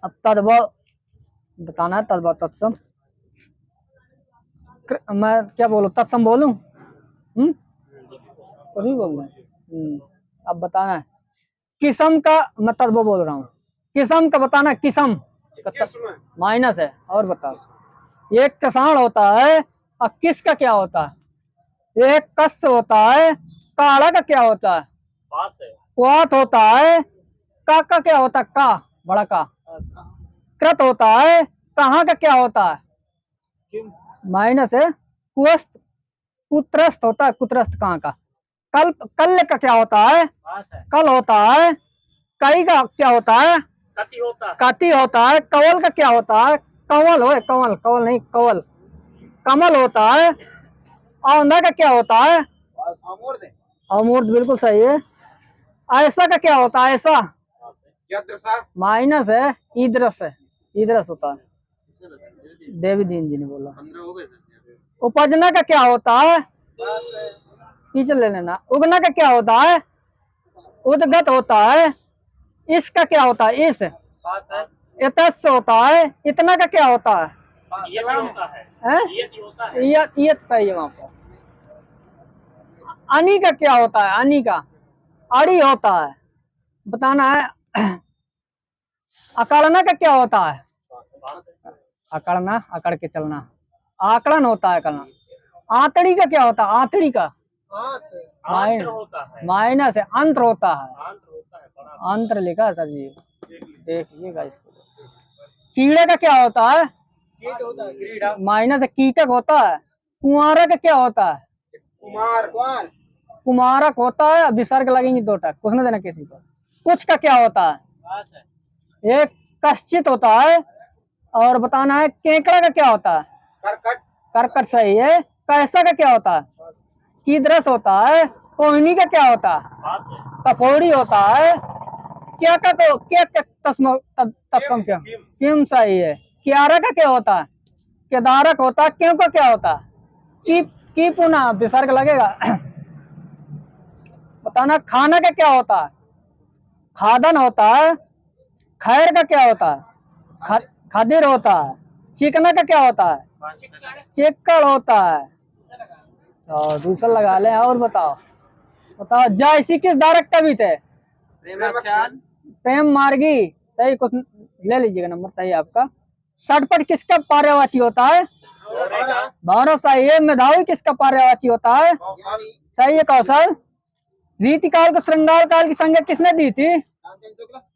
अब तद्भव बताना है, तद्भव तत्सम। मैं क्या बोलूं, तत्सम बोलूं? तो नहीं बोल रहे। अब बताना है किस्म का, मैं तद्भव बोल रहा हूँ। किस्म का बताना, किस्म किस्म माइनस है। और बताओ, एक किसान होता है और किस का क्या होता है? एक कस होता है, काला का क्या होता है? पास है। क्वात होता है, का क्या होता है? का बड़ा का। कृत होता है, कहाँ का क्या होता है? माइनस है। कुअस्त कुत्रस्त होता है, कुत्रस्त कहाँ का? कल कल्य का क्या होता है? पास है। कल होता है। कई का क्या होता है? कति होता है। काटी होता है। कवल का क्या होता है? कंवल हो, कंवल, कंवल नहीं कवल। कमल होता है। औंधा का क्या होता है? अमूर्त, बिल्कुल सही है। ऐसा का क्या होता है? ऐसा माइनस है। ईदरस है, ईदरस होता है। देवी दीन जी ने बोला। उपजना का क्या होता है? पीछे ले लेना। उगना का क्या होता है? उदगत होता है। इसका क्या होता है? इस पास है। इतस होता है। इतना का क्या होता है? ये भी होता है। हैं? ये भी होता है। ये सही है वहां पर। अनी का क्या होता है? अनी का अड़ी होता है। बताना है। अकड़ना का क्या होता है? अकड़ना, अकड़ के चलना। आकड़न होता है करना। आंतड़ी का क्या होता है? आंतड़ी का आंत्र होता है। माइनस है। अंतर होता है। आंत्र होता है बड़ा। अंतर लिखा है सर जी, देखिएगा इसको। कीड़े का क्या होता है? माइनस है। कीटक होता है। कुंवारा का क्या होता है? कुमारक होता है। विसर्ग लगेंगे दो टक, कुछ ना देना किसी को। कुछ का क्या होता है? पास है। एक कश्चित होता है। और बताना है केकड़ा का क्या होता है? करकट सही है। कैसा का क्या होता है? कीदरस होता है। कोहनी का क्या होता है? पास है। कफोड़ी होता है। क्या का तो क्या तत्सम क्या? किम सही है। क्यारा का क्या होता है? केदारक होता है। क्यों का क्या होता है? की पुनः विसर्ग लगेगा। बताना खाना का क्या होता है? खादन होता है। खैर का क्या होता है? खदिर होता है। चिकना का क्या होता है? चिक्कड़ होता है। और दूसरा लगा ले। और बताओ, बताओ जैसी किस धारक कवि थे? प्रेम मार्गी सही। कुछ ले लीजिएगा, नंबर सही है आपका। सटपट किसका पर्यायवाची होता है? भौरा सही है। मेधावी किसका पर्यायवाची होता है? सही है कौशल। रीति काल को श्रृंगार काल की संज्ञा किसने दी थी?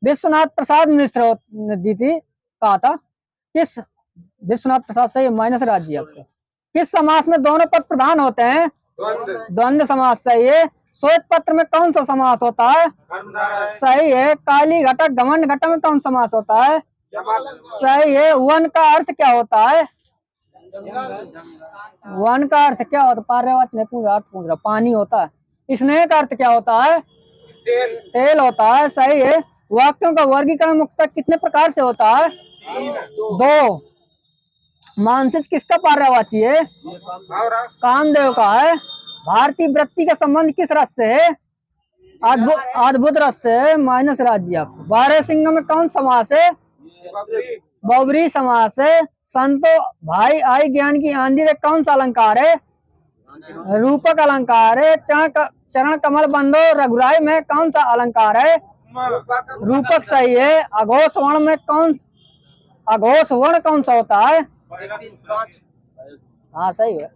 विश्वनाथ प्रसाद मिश्र ने दी थी, कहा था। किस विश्वनाथ प्रसाद सही है। माइनस राज्य आपको। किस समास में दोनों पद प्रधान होते हैं? द्वंद्व समास सही है। श्वेत पत्र में कौन सा समास होता है? सही है। काली घटक घमंड घटक में कौन समास होता है? सही है। वन का अर्थ क्या होता है? वन का अर्थ क्या होता है? पर्यायवाची नहीं पूछ रहा, पानी होता है। स्नेह का अर्थ क्या होता है? तेल होता है। सही है। वाक्यों का वर्गीकरण मुख्यतः कितने प्रकार से होता है? दो। मानसिक किसका पर्यायवाची है? कामदेव का है। भारतीय वृत्ति का संबंध किस रस से है? अद्भुत रस से है। माइनस राज्य आपको। 12 सिंह में कौन समास है? बहुब्रीहि समास है। संतो भाई आई ज्ञान की आंधी रे कौन सा अलंकार है? रूपक अलंकार है। चरण कमल बंधो रघुराई में कौन सा अलंकार है? रूपक सही है। अघोष वर्ण में अघोष वर्ण कौन सा होता है? हाँ सही है।